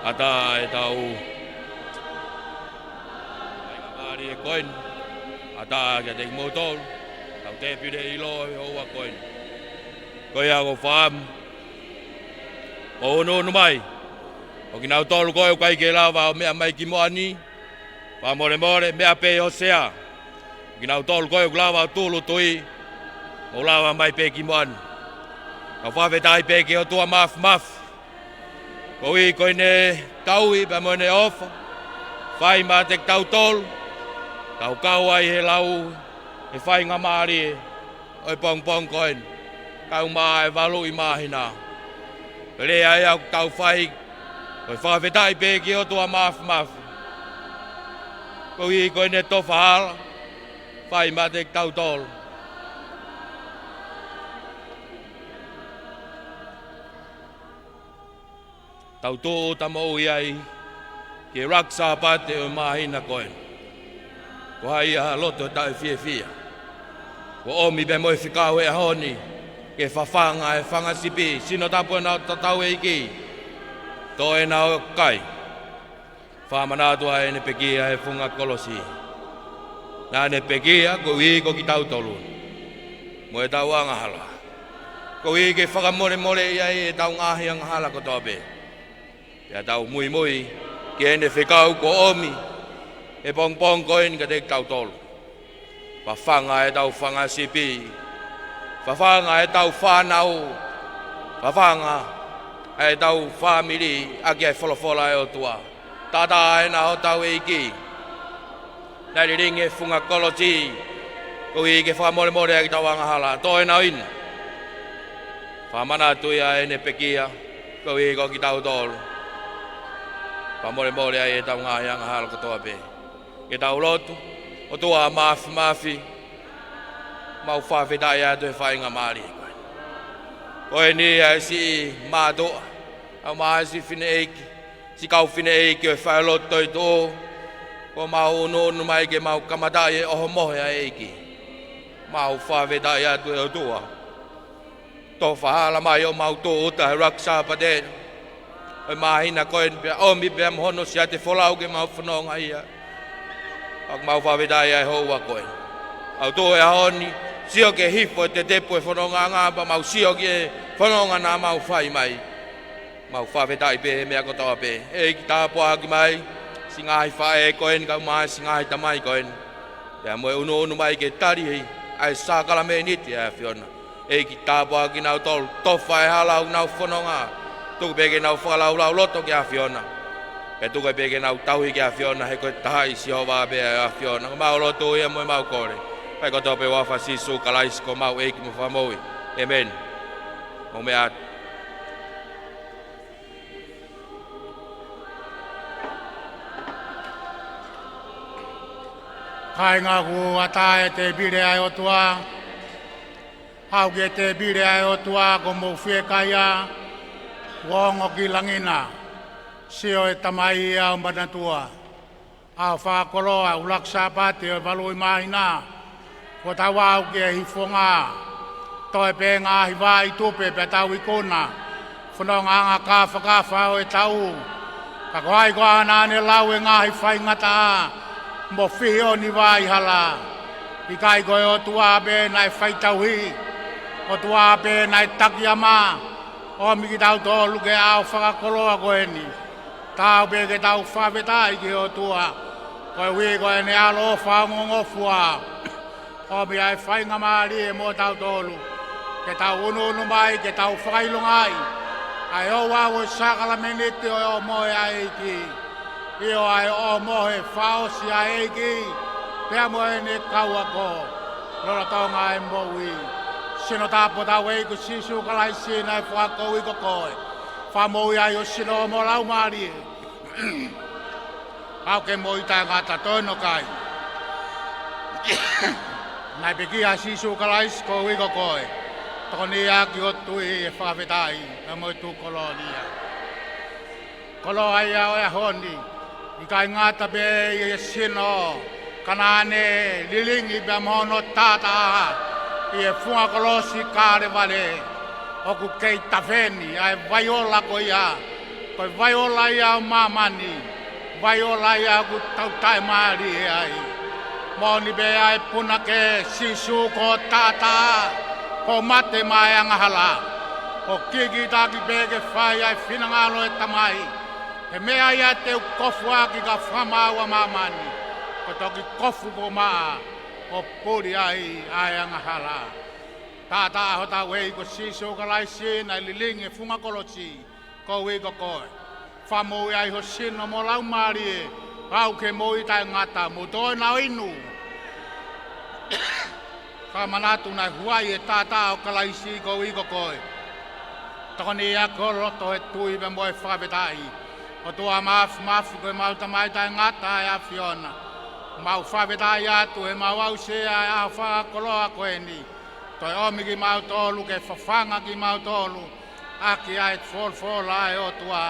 ata e tau ari e koin ata ke te motor tau te pide i lo e hoa koin koi a go fam o no mai o ki nau tolu koe o kai ke lava o mea mai ki moani pa more mea pe o sea ki nau tolu koe o lava o tulu tui o lava mai pe ki moani ka whawhetai pe ke o tua maf koi koe ne taui pa mo ne ofa whai ma te tau tolu tau kau ai he lau e whai ngā maari e oi pong koen kau maa e walu i mahina pere ai au tau whai koe whawhetai pe ki o tua maf koi koe ne tofa hala whai ma te tau tolu tau tō tamo iai ke raksa pate o mahina koen ko hai a loto tai fia ko omi be mo e whikau e honi ke whawhanga e whanga sipi sino tapu e nao tatau e iki tō e nao kai whamanātua e ne pekia e whunga kolosi nā ne pekia ko i ko ki tau tolu mo e tau anga hala ko i ke whakamore iai e tau ngahi anga hala ko tōpe ya tau mui ke ene whikau ko omi e pong koen ka te tau tolu whawhanga e tau whanga sipi whawhanga e tau whanau whawhanga e tau whamiri aki ai wholofola e o tua tata e na o tau e iki nari ringe whunga koloti ko i ke whamore e ki tau anga hala tō e na ina whamana tuia e ne pekia ko i ko ki tau tolu whamore ai e tau ngahi anga hala ko toa pe ke tau lotu o tua mafi mau whawhetai atu e whainga maari koe ni ai si mātoa au maa si whine eiki si kau whine eiki o whai loto i tō ko mau nonu mai ke mau kamatai e oho mohe a eiki mau whawhetai atu e o tua tō whahala mai o mau tō uta he raksa pate o mahina koe omi pe am hono si ate wholau ke mau whanonga ia ak mau whawhetai ai houa koe au tō e honi sio ke hifo te tepo e whanonga ngāpa mau sio ke whanonga nā mau whai mai mau whawhetai pe mea kotoa pe e ki tāpua aki mai si ngāhi whae koen kau mai si ngāhi tamai koen pea moe unu mai ke tari hei ai sākala me niti ai whiona e ki tāpua aki nau tolu tofa e halau nau whanonga tuku peke nau whakalau loto ki a whiona pe tuku peke nau tauhi ki a whiona he koe tahai si hova pe a whiona ko mau loto ia moe mau kore pai koto pe wafa sisu kalais ko mau eiki mo whamoi amen o mea kai ngā ku ata e te bire ai o tua hau ke te bire ai o tua ko mo whie kaia wongo ki langina sio e tamai au manatua au whakoloa ulaksa pate o valui mahina ko tawa au ke hifonga toi pe ngā hiwa i tupe pe tau i kona whanonga ngā kawhakawa o e tau ka koai ko ana ne lau e ngā hiwhai ngata mo whio ni wai hala i kai koe o tua pe nai whaitauhi o tua pe nai takiama o miki tau tolu ke au whakakoloa koe ni tau pe ke tau whawhetai ki o tua koe hui koe ne alo whangongofua o mi ai whainga maari e mo tau tolu ke tau unu mai ke tau whakailongai ai o wawo sakala menete o moe ai ki io ai o mohe whaosi ai ki pea moe ne kaua ko lora tonga e moui sino tapo tau e ko sisu kalai sina e whakou i ko koe whamoi ai o sino o mo lau maari au ke moi ta ngata tono kai nai peki a sisu kalai ko i ko koe toni a ki o tui e whawhetai e moi tu kolonia kolo ai au e honi i kai ngata be i sino kanane lilingi be mono tata i e funga kolosi kare vale oku kei tafeni ai vaiola ko ia Koe vai o lai au mamani, vai o lai au ku tau tai maari e ai. Moni be ai puna ke sisu ko tata, ko mate mai angahala. O kiki taki bege whai ai whinangalo e tamai. E mea ia te kofu aki ka whamau mamani. Ko toki kofu ko maa, o puri ai angahala. Tata aho ta wei ko sisu ka lai sina lilingi funga kolosi, ko wei ko koe. Whamau ai ho sino mo lau maari e, au ke moi tai ngata, mo toi nao inu. Kamanatu nai huai e tata o kalaisi ko wei ko koe. Toni ia ko roto e tui me moe whawetai. O tua maafu koe mau tamai tai ngata e a Fiona. Mau whawetai atu e mau au sea e a whakoloa koe ni. Toi omi ki mau tolu ke whawhanga ki mau tolu. Aki ai wholwhola e o tua.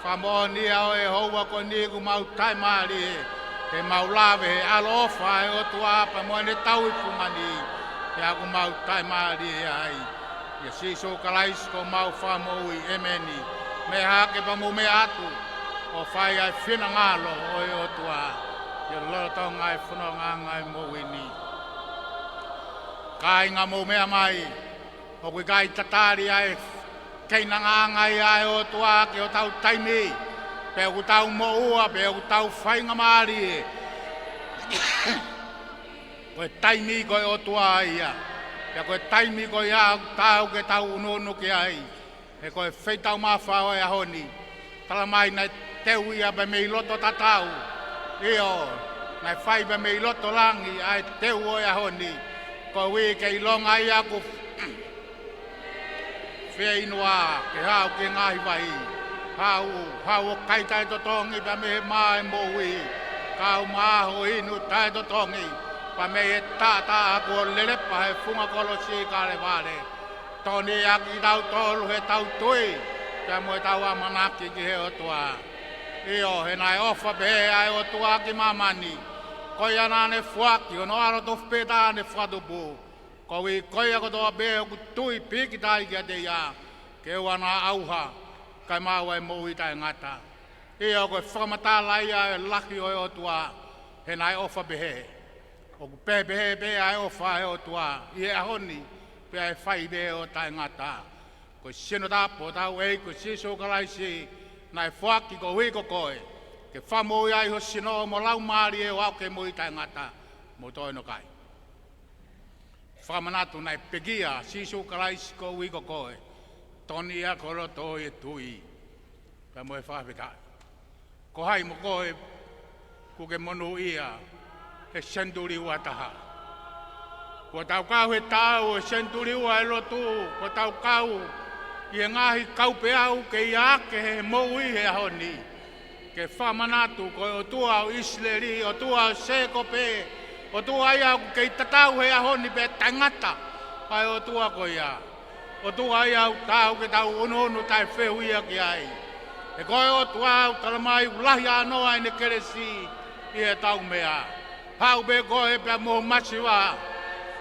Whamonia o e houa ko ni ku mau tai maari e. Ke mau lawe e alofa e o tua pa moe ne tau i pumani. Ke aku mau tai maari e ai. Ia siso kalais ko mau whamoi emeni. Me hake pa mu me atu. O whai ai whina ngalo o e o tua. Ia lolo ngai whanonga ngai mowini. Kai ngā mo mea mai. O kui kai tatari ai. Kei nanga ngai ai o tua ke o tau taimi. Pe o tau mo ua, pe o tau whainga maari e. Koe taimi koe o tua ia. Pe koe taimi koe ia tau ke tau ununu ke ai. E koe whaitau mawhao e ahoni. Tala mai nai teu ia pe mei loto tatau. Io, nai whai pe mei loto langi ai teu o e ahoni. Koe wii ke ilonga ia ku whea inua ke hao ke ngahi vai. Hau o kai tai totongi pa me mai mowi. Kau maho inu tai totongi. Pa me e tata ako lelepa he funga kolosi kare vale. Toni aki tau tolu he tau tui. Pea mo e tau amanaki ki he o tua. Io he nai ofa behe ai o tua ki mamani. Koia nane fuaki ono aro tofpeta ane fuatupu. Kowi koia kotoa behe ku tui piki tai kia te ia. Ke wana auha. Kai maua e moui tai ngata. Io koe whakamata laia e laki o e o tua. He nai ofa behe. O ku pehe behe ai ofa e o tua. I e ahoni. Pea e whai behe o tai ngata. Ko sino tapo tau ei ko siso kalaisi. Nai fuaki ko hui ko koe. Ke whamoi ai ho sino mo lau maari e wau ke moui tai ngata. Mo toi no kai. Whamanatu nai pegia siso kalaisi ko hui ko koe. Toni ia koro toi e tui. Pea mo e whawhetai. Ko hai mo koe ku ke monu ia. He senturi ua taha. Ko tau kau he tau e senturi ua e lotu. Ko tau kau i e ngahi kaupe au ke iake he moui he ahoni. Ke whamanatu ko o tua o Isleri, o tua o Sekope, o tua ia ke i tatau he ahoni pe tangata. Ai o tua ko ia. O tua ia au tau ke tau ununu tai whehu ia ki ai. E koe o tua au talamai ulahi anoa i ne keresi i e tau mea. Hau be koe pia mo masiwa.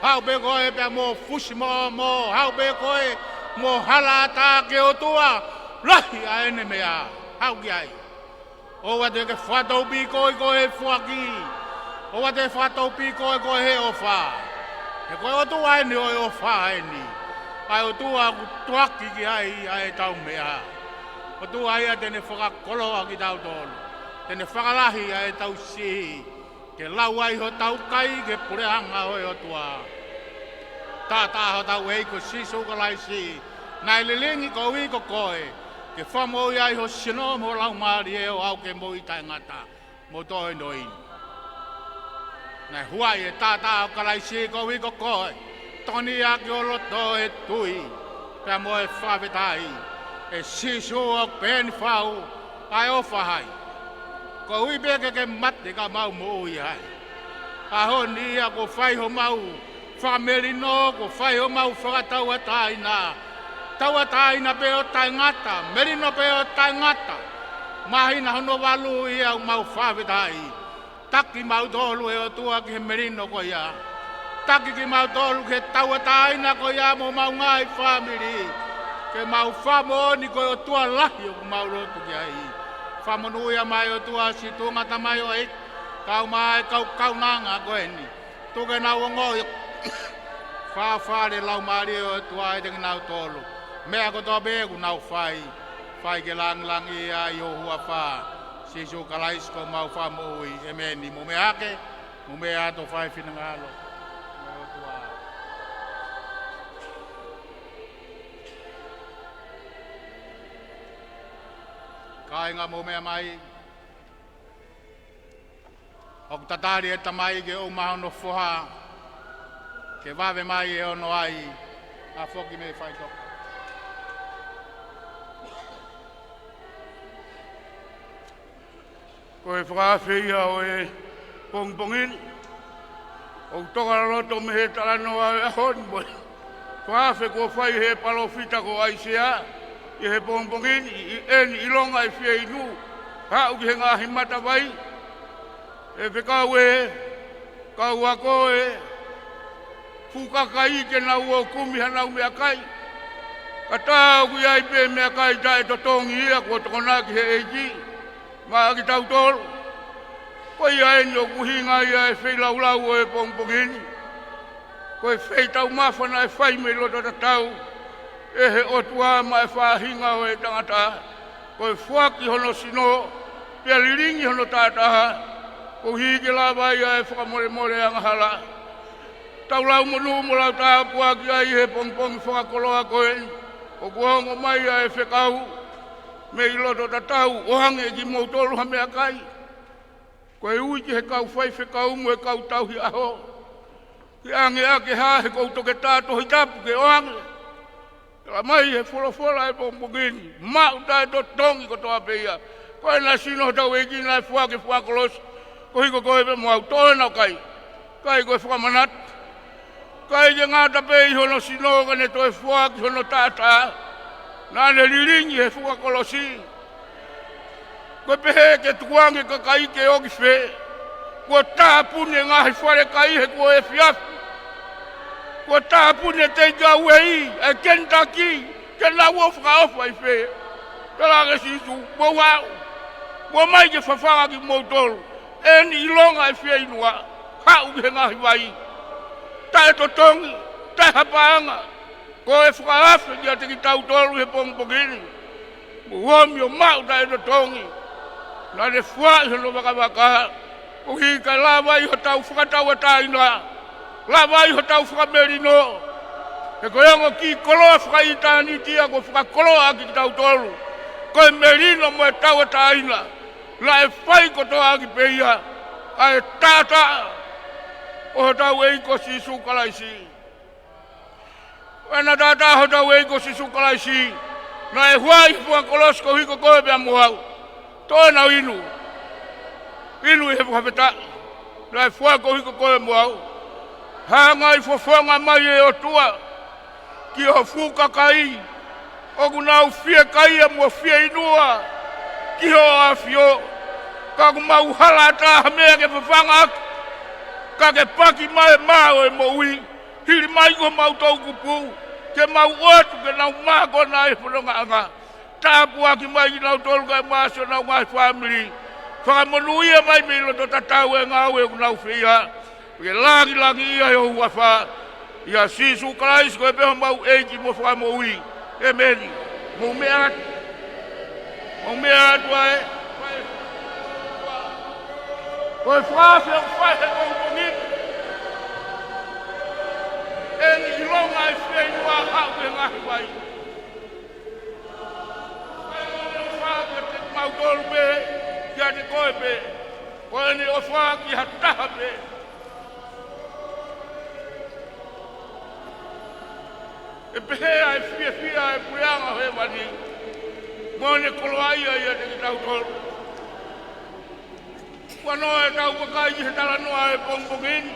Hau be koe pia mo fusimo mo. Hau be koe mo halata ke o tua. Lahi a ene mea. Hau ki ai. O wate ke whatau pi koe koe fuaki. O wate whatau pi koe koe he ofa. E koe o tua ene o ofa ene. Ai o tua ku tuaki ki ai a e tau mea. O tua ai tene whakakoloa ki tau tolu. Tene whakalahi a e tau sihi. Ke lau ai ho tau kai ke purehanga hoi o tua. Tata ho tau ei ko sisu kalaisi. Nai lilingi ko ui ko koe. Ke whamoi ai ho sino mo lau maari e o au ke moi tai ngata. Mo toi noin. Nai huai e tata ho kalaisi ko ui ko koe. Toni aki o loto e tui. Pea mo e whawetai. E sisu o pen whau. Ai o whahai. Ko ui beke ke mate ka mau mo ui hai. Aho ni ia ko whai ho mau. Whamerino ko whai ho mau whakatau ataina. Tau ataina pe o tai ngata. Merino pe o tai ngata. Mahina hono walu ia o mau whawetai. Taki mau tolu e o tua ki he merino ko ia. Taki ki mau tolu ke tau ataina ko ia mo mau ngai whamiri. ke mau whamo ni koe o tua lahi o mau roto ki ai. Whamo nui a mai o tua si tunga ta mai o e, kau mai kau nanga koe ni. Tuke nau o ngoi, whawhare lau maari o tua e tengi nau tolu. Mea ko toa begu nau whai, whai ke lang i a i o hua wha. Sisu kalais ko mau whamo ui, e meni mo me ake, mo me ato whai whinangalo. Kai ngā mō mea mai. O tatari e tamai ke o mahono whoha. Ke wawe mai e ono ai. A whoki me whai toka. Ko e whakawhia o e pongpongin. O toka roto me he talanoa e hon boi. Whakawhi ko whai he palofita ko aisea. I he pongpongin, i eni ilonga i whia inu, hau ki he ngahi mata vai, e whekau e, kau ako e, fukakai ke nau o kumi hanau mea kai, ka tāu ki ai pe mea kai tae totongi ia kua tokona ki he eiji, maa ki tau tolu, ko ia eni o kuhinga ia e wheilau o e pongpongin, ko e whei tau mawhana e whai me loto tatau, e he otua ma e whahinga o e tangata, ko e whaki hono sino, pia liringi hono tātaha, ko hiki la vai a e whakamore angahala. Tau lau monu mo lau tāpua ki ai he pongpong whakakoloa koe, ko kuongo mai a e whekau, me i loto tatau, ohange ki mautolu ha mea kai. Ko e ui ki he kau whai whekau mo e kau tauhi aho, ki ange ake ha he kou toke tāto hi tapu ke ohange. La mai he wholofola e pongpongini, mau tae to tongi ko toa peia. Ko e na sino tau e kina e whake whakolos, ko hiko koe pe mo au toe nau kai. Kai koe whakamanat. Kai ke ngata pei hono sino ka ne toe whake hono tata. Nā ne liringi he whakakolosi. Ko pehe ke tuange ka kai ke oki whe. Ko tāpune ngahi whare kai he ko e whiafu. Ko tāpune te gauei, e Kentucky, ke nā wofka ofa i whe. Tala ke sisu, mo wau. Mo mai ke whawhanga ki mautolu. E ni ilonga e whe inua, hau ke ngahi wai. Tae totongi, tae hapaanga. Ko e whakaafe ki a te ki tau tolu he pongpongini. Mo homi o mau tae totongi. Nā ne whai hono waka. Ko hika la wai ho tau whakatau a taina. La vai ho tau whakamerino. E koe ango ki koloa whakaitani tia ko whakakoloa ki tau tolu. Koe merino mo e tau e taina. La e whai ko toa ki peia. A e tata. O ho tau eiko si sukalaisi. Ena tata ho tau eiko si sukalaisi. Na e huai whakakolosko hiko koe pia muhau. Toi nau inu. Inu i he whakapeta. Na e whako hiko koe muhau. Hanga i fofonga mai e o tua, ki o fuka kai, o kunau fie kai e mua fie inua, ki o afio, ka kumau halata hamea ke fafanga aki, ka ke paki mai mao e moui, hiri mai ko mau tau kupu, ke mau otu ke nau mako na e whanonga anga, tāpu aki mai ki nau tolu kai maasio nau ngai family, whakamonuia mai me loto tatau e ngau e kunau fia, ke langi ia e hua wha. Ia sisu kalais koe peho mau eiki mo whamo ui. E meni. Mo mea atua e. Koe whawhi o whahe kou pongit. E ni ilonga e whenua hau e ngahi wai. Whahe te mau tolu pe. Kia te koe pe. Koe ni o wha ki hataha pe. E pehea e fia e pureanga he wani. Mone koloaia ia te ki tau tolu. Wanoa e tau pakai ki he talanoa e pongpongini.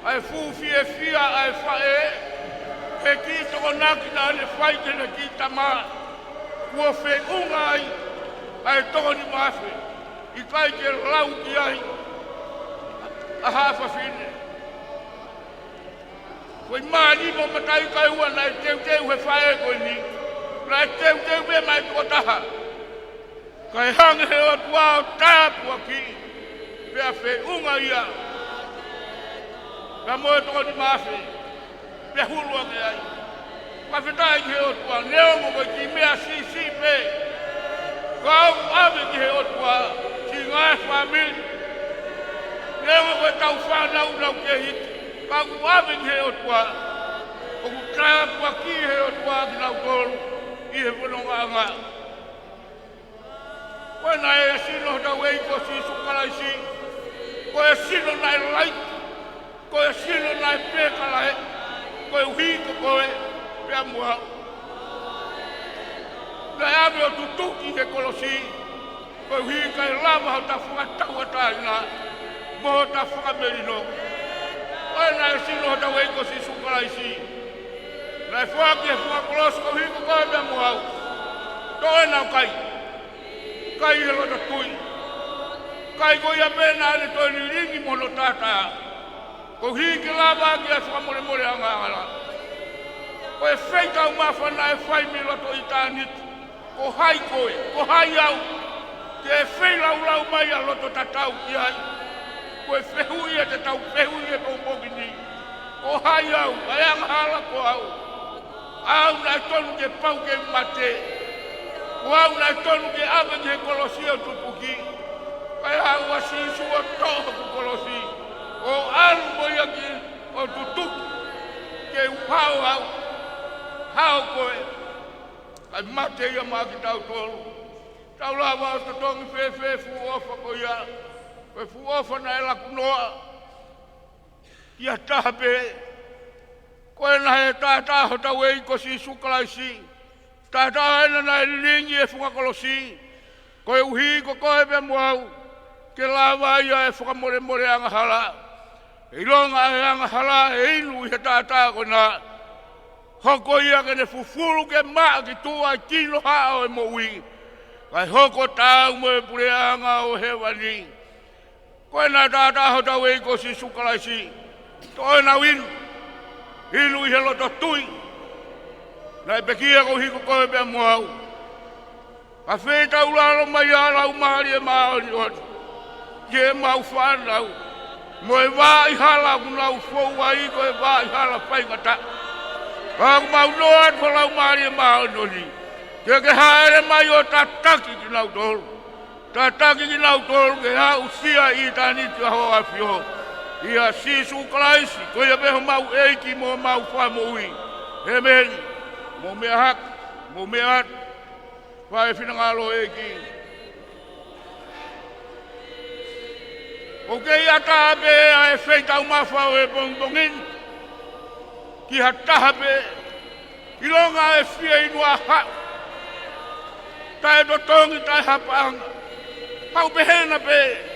Ai fia ai whae. He ki toko naki na ane whai kena ki tamaa. Kua whe unga ai. Ai toko ni mawhe. I kai ke lau ki ai. A hafa whine. Koe maani mo matai kai ua nai teu he whae koe ni. Lai teu me mai tua taha. Kai hange he o tua o tāpu aki. Pea whe unga ia. Ka moe toko ni mawhi. Pea hulua ke ai. Mawhitai ki he o tua neongo mo ki mea si pe. Ka au ave ki he o tua si ngai whamili. Neongo koe tau whanau nau ke hiti. Ka au ave ki he o tua. O ku tāpu aki he o tua ki nau tolu. I he whanonga anga. Koe na e sino da wei ko si sukalaisi. Koe sino na e lai. Koe sino na e pekalae. Koe uhi ko koe pea mua. Na e ame o tutuki he kolosi. Koe uhi ka e lava hau ta whakatau ataina. Moho ta whakamerino. Koe na e sino da wei ko si sukalaisi. Na e whaki e whakolosi ko uhi ko koe pea mua. Toe nau kai. Kai he lota tui. Kai ko ia pena ale toi ni ringi mono tata. Ko hiki lava ki a whamore more anga ala. Ko e wheita o mawhana e whai mi loto i tānitu. Ko hai koe, ko hai au. Ke e whei lau mai a loto tatau ki hai. Ko e whehui e te tau whehui e tau mokini. Ko hai au, ai anga hala ko au. Au na tonu ke pau ke mate. Wau na tonu ke ave ke kolosi o tupuki. Kai hau wasi sua toho ku kolosi. O alu moia ki o tutuki. Ke upau hau. Hau koe. Kai mate ia maa ki tau tolu. Tau lawa o tatongi whewhe fu ofa ko ia. Koe fu ofa na e laku noa. Ia tahape. Koe na he tātāho tau e iko si sukalaisi. Tātāho ena na e lingi e whakakolosi. Koe uhi ko koe pia muau. Ke lawa ia e whakamore anga hala. E ilonga e anga hala e inu i he tātāho na. Hoko ia ke ne fufuru ke maa ki tua kilo hao e mo ui. Kai hoko tau mo e pure anga o hewani. Koe na tātāho tau e iko si sukalaisi. Toe na winu. Inu i he loto tui. Na e pekia ko hiko koe pia muau. Ka whetau lalo mai alau maari e maari otu. Ke mau whanau. Mo e wā i hala kunau fōua i ko e wā i hala whaingata. Ka mau noa atu lau maari e maari noni. Ke haere mai o tataki ki nau tolu. Tataki ki nau tolu ke hau sia i taniti a hoa whio. Ia sisu kalaisi ko ia beho mau eiki mo mau whamo ui. He meni. Mo mea hak, mo mea at, whae whinangalo eki. O kei atahape a e wheitau mawhau e bongbongin. Ki hatahape, ilonga e whia inua hau. Tai dotongi tai hapaanga. Hau pehena pe.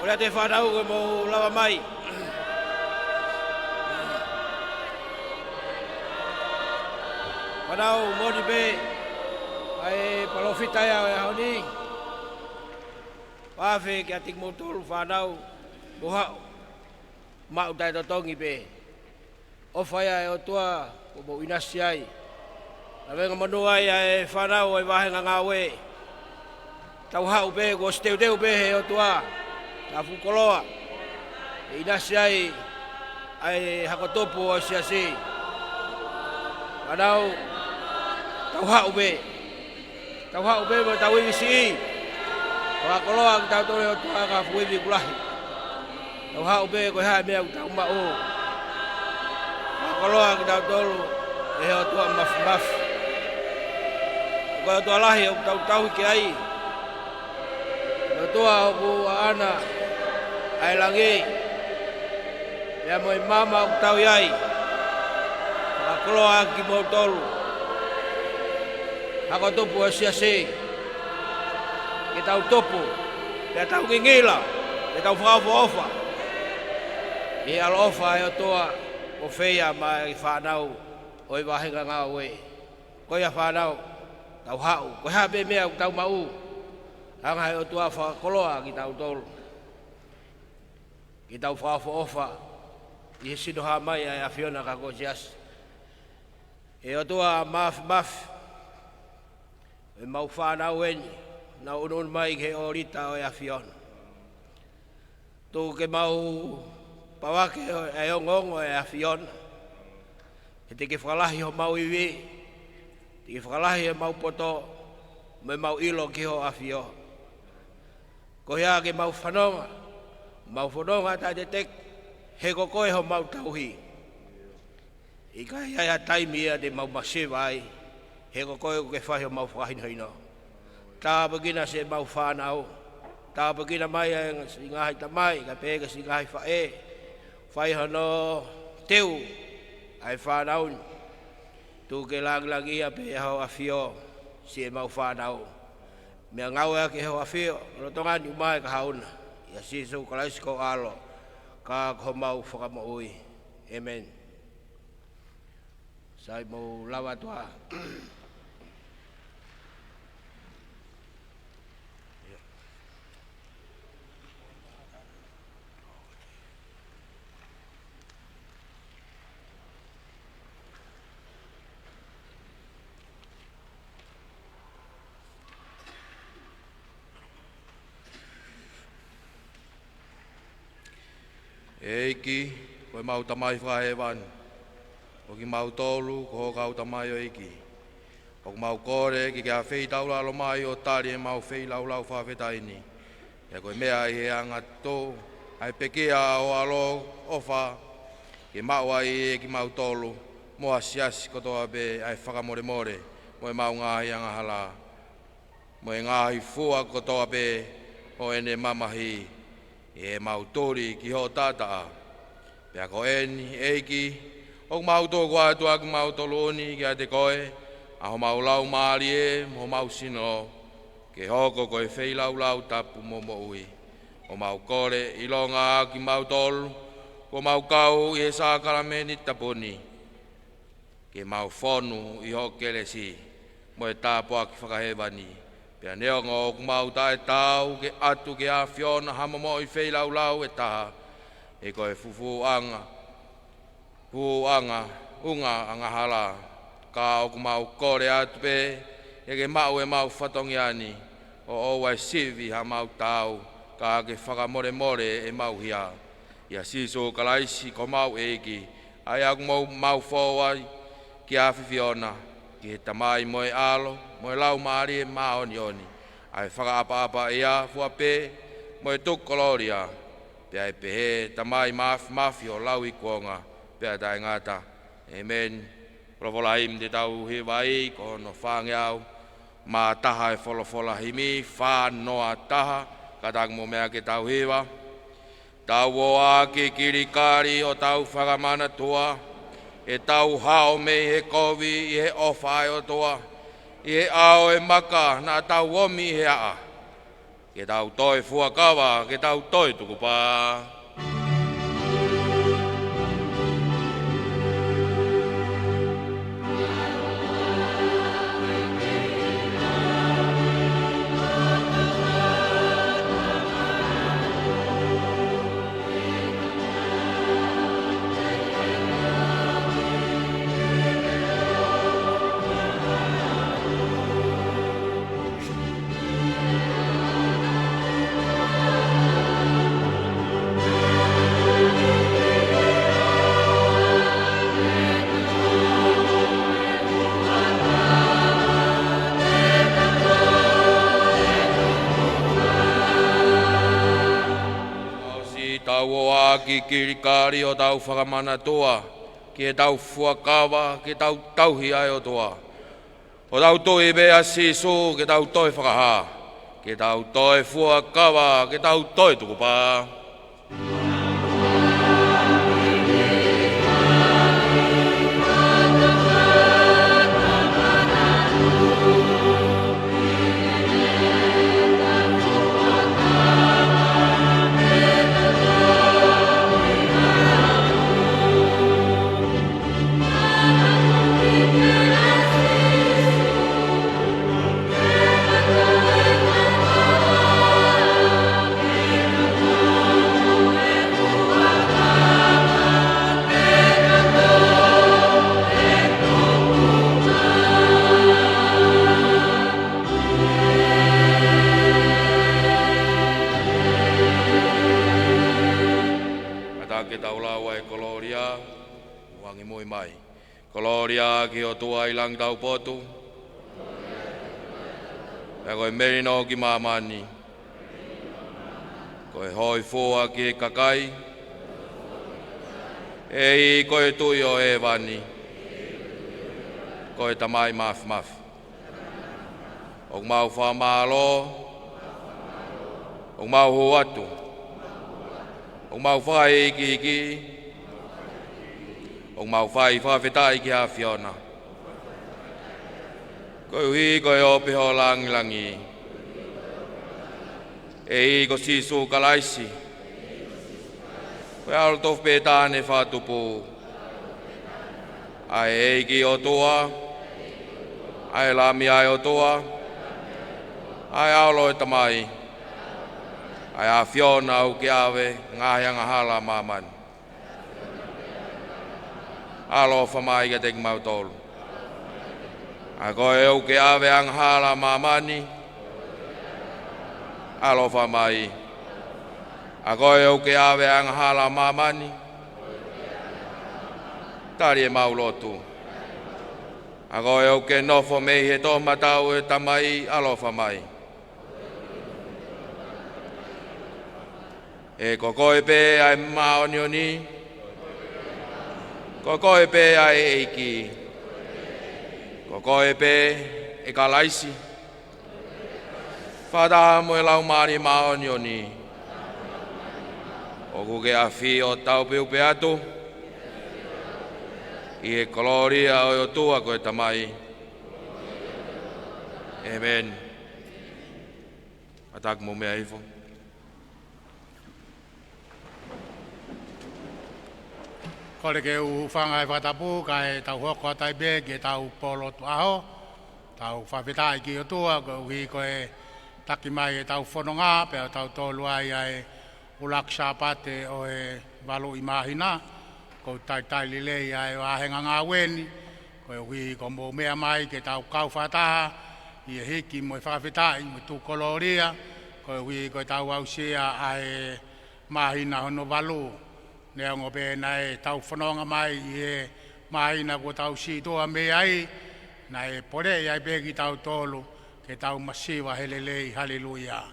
Ora te whanau koe mo lawa mai. Whanau moni pe. Ai palofita ia e hauni. Wawhe ki atik motolu whanau. Mohau. Mau tai totongi pe. Ofaya e o tua. Ko mo inasi ai. Na venga manua ia e whanau e wahenga ngawe. Tau hau pe ko steu pe he o tua. Na fukoloa. E inasi ai hakotopo o siasi. Wanau tau hau be. Tau hau be mo tau isi. Wakoloa ki tau tore o tua ka fuivi kulahi. Tau hau be ko hae mea tau mao. Wakoloa ki tau tolu e o tua mafu. Ko o tua lahi o tau ki ai. O tua o ku ana. Ai langi. Ia mo mama o tau iai. Wakoloa ki mo tolu. Hako topu o siasi. Ki tau topu. Ki tau ngingila. Ki tau whaafu ofa. e alofa e o toa o feia mai whanau o i wahenga ngā oe. Ko ia whanau, tau hau, ko hape mea tau mau, anga he o tua whakoloa ki tau tolu. Ki tau whawha ofa, i he sinoha mai ai a Fiona ka ko jias. E o tua mafi, e mau whanau eni, na unun mai ke o rita o a Fiona. Tu ke mau pawake e o ngongo e a Fiona. E te ke whakalahi ho mau iwi, te ke whakalahi e mau poto, me mau ilo ki ho a Fiona. Ko hea ke mau whanonga ta te tek, he kokoe ho mau tauhi. I ka ia taimi ia te mau masiwa ai, he kokoe ko ke whahi ho mau whakahinhoino. Tā pagina se mau whanau, tā pagina mai e ngahi ta mai, ka pēka si ngahi whae, whai hono teu, ai whanau, tu ke langlangi ia pe hau a Fio, si e mau whanau. Mea ngau ea ke hau a Fio, rotonga ni umai ka hauna, ia sisu kalaisko alo, ka ko mau whakamaui. Amen. Sai mau lawa tua. Eiki, koe mau tamai whahewan. O ki mau tolu, ko kau tamai o eiki. O ki mau kore, ki kia whei taulalo mai o tari e mau whei laulau whawhetaini. E koe mea i he anga tō, ai pekea o alo ofa, ki mau ai e ki mau tolu, moa siasi kotoa be ai whakamore more, mo e mau ngahi anga hala. Mo e ngahi fua kotoa be o ene mamahi. E mau tori ki ho tata. Pea ko eni, eiki, o mau tō kua atua ki mau toloni ki a te koe, a ho mau lau maari e, ho mau sino, ke hoko koe whei lau tapu momo ui. O mau kore ilonga ki mau tolu, ko mau kau i e sākarame ni taponi. Ke mau whonu i ho keresi, mo e tāpua ki whakahewani. Pea neonga o kumau tae tau ke atu ke a Fiona hamomo i whei lau e taha. E koe fufuanga, unga anga hala. Ka o kumau kore atu pe, e ke mau e mau whatongi ani. O owa e sivi ha mau tau, ka ke whakamore more e mau hia. Ia siso kalaisi ko mau eiki, ai aku mau whawai ki a Fiona. Ki he tamai moe alo, moe lau maari e maoni oni. Ai whakaapa ia fuape, moe tukoloria. Pea e pehe tamai mafi o lau i kuonga, pea tae ngata. Amen. Provolaim te tau he vai, ko no whangeau. Ma taha e wholofola himi, whanoa taha, katang mo mea ke tau hewa. Tau o ake kirikari o tau whakamana tua, e tau hao me he kovi i he ofai o toa, i he ao e maka na tau omi he a. Ke tau toi fuakawa, ke tau toi tukupa. Ki kirikari o tau whakamana toa, ki e tau fuakawa, ki tau tauhi ai o toa. O tau toi bea siso, ki tau toi whakaha, ki tau toi fuakawa, ki tau toi tukupa. Mangi mui mai. Koloria ki o tua ilang tau potu. E koe merino ki mamani. Koe hoi fua ki kakai. E i koe tui o e vani. Koe tamai mafi. O mau wha malo. O mau huatu. O mau whai iki. O mau whai whawhetai ki a Fiona. Koe hui koe ope ho langi. E i ko sisu kalaisi. Koe alo tof petane whatupu. Ai eiki o toa. Ai lami ai o toa. Ai aolo e tamai. Ai a Fiona au ki awe ngāhianga hala mamani. Alo whamai ka teki mau tolu. Ai koe au ki awe ang hala mamani. Alo whamai. Ai koe au ki awe ang hala mamani. Tari e mau lotu. Ai koe au ki nofo mei he toh matau e tamai. Alo whamai. E koe pe ai maonioni. Koe pe ai eiki. Koe pe e kalaisi. Whata mo e lau maari maonioni. O kuke a whi o tau peu pe atu. I e koloria o tua koe tamai. Amen. Atak mo mea ifo. Kore ke uwhanga e whatapu, kai tau hoko tai be, ke tau polo tu aho, tau whawhetai ki o tua, ko uhi koe taki mai e tau whanonga, pea tau tolu ai ai ulaksa pate o e walu i mahina, ko tai lilei ai o ahenga ngā weni, ko uhi ko mō mea mai ke tau kau whataha, i e hiki mo e whawhetai, mo tu koloria, ko uhi ko tau au sea ai mahina hono walu, Nea ngō pēna e tau whanonga mai i e mahina ko tau si toa me ai, na e pore i ai pēki tau tolu, ke tau masiwa helelei, haleluia.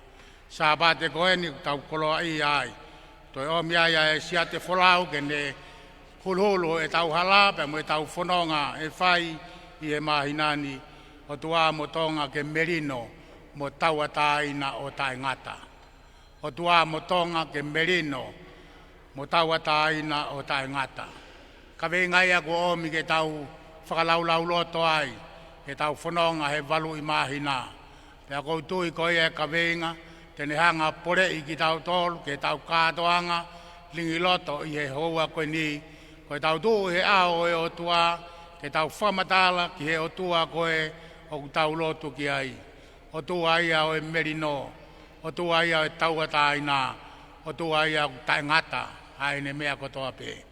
Sā pāte koeni tau koloa i ai, toi o mi ai e siate wholau ke ne hulhulu e tau hala, pe mo e tau whanonga e whai i e mahinani, o tua mo tonga ke merino, mo tau ataina o tai ngata. O tua mo tonga ke merino, mo tau ataina o tae ngata. Ka ngai ako omi ke tau whakalaulau loto ai, ke tau whanonga he walu i mahina. Pea koutui koe e ka venga, tene hanga pore i ki tau tolu, ke tau kātoanga, lingi loto i he hoa koe ni, koe tau tuu he ao e o tua, ke tau whamatala ki he o tua koe o tau lotu ki ai. O tua ia o e merino, o tua ia o e tau ataina, o tua ia o tae ngata, ai ne mea kotoa pe.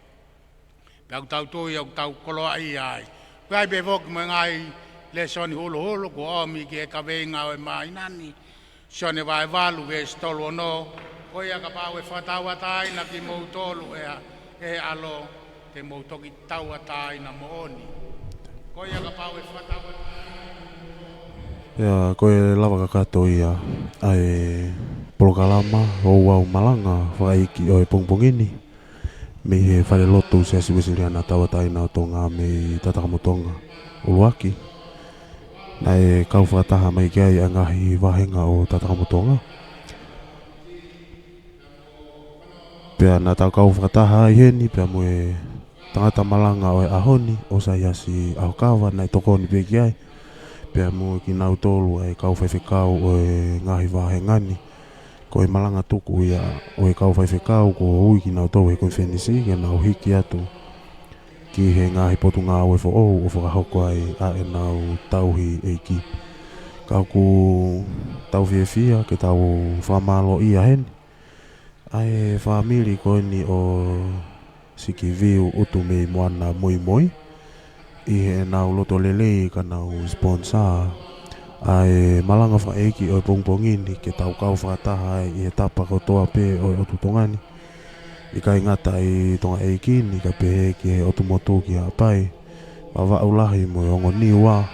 Pea ku tau tui au tau koloa i ai. Kai pe voki mo ngai le soni hulu ko omi ki e ka venga o e mainani. Sone vai valu ve stolo no. Koi a ka pau e whatau atai na ki mou tolu e alo te mou toki tau atai na mo oni. Koi a ka pau e whatau atai. Ya, koe lava kakato ia ai polokalama o wau malanga whaiki o e pongpongini. Me he whare loto se asiwesiri ana tawataina o tonga me tatakamotonga uluaki. Na e kau whataha mai kiai angahi wahenga o tatakamotonga. Pea na tau kau whataha i heni pea mo e tangata malanga o e ahoni o sa iasi ahokawa na e tokoni pe kiai. Pea mo ki nau tolu e kau whaiwhekau o e ngahi wahengani. Ko e malanga tuku ia o e kau whaiwhekau ko hui ki nau tau he koe whenisi ke nau hiki atu. Ki he ngahi potu ngā o e fo o whakahoko ai a e nau tauhi e ki. Kau ku tau whiawhia ke tau whamalo ia heni. Ai e whamiri koe ni o siki viu utu mei moana moi moi. I he nau loto lelei ka nau sponsor. Ai malanga whaeki o pongpongini ke tau kau whataha i he tapa kotoa pe o tutongani. I ka ingata I tonga eikini ka pehe ki he otumotu ki a pai. Wawa ulahi mo ongo niwa.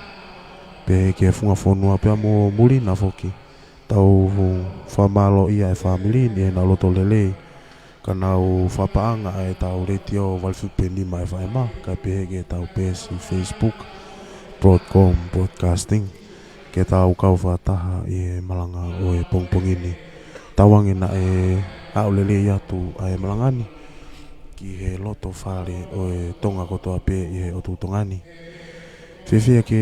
Pehe ki he funga fonua pia mo mulina foki. Tau whamalo ia e family ni e na loto lelei. Ka nau whapaanga e tau retio walwhipe nima e whaema. Ka pehe ki tau pesi Facebook. Broadcom Broadcasting. Ke tau kau whataha I e malanga o e pongpongini. Tawangi na e au lelei atu a e malangani. Ki he loto whare o e tonga kotoa pe I he otutongani. Whiwhia ke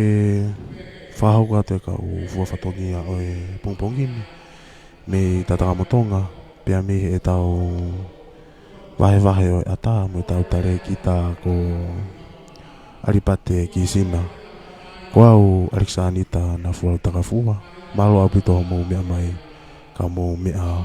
whahauka te ka u fuawhatongia o e pongpongini. Me tatanga motonga. Pea me e tau wahe o e ata mo tau tare ki ta ko aripate ki sina. Ko au Alexanita na fuau takafua. Malo apito mo mea mai ka mo mea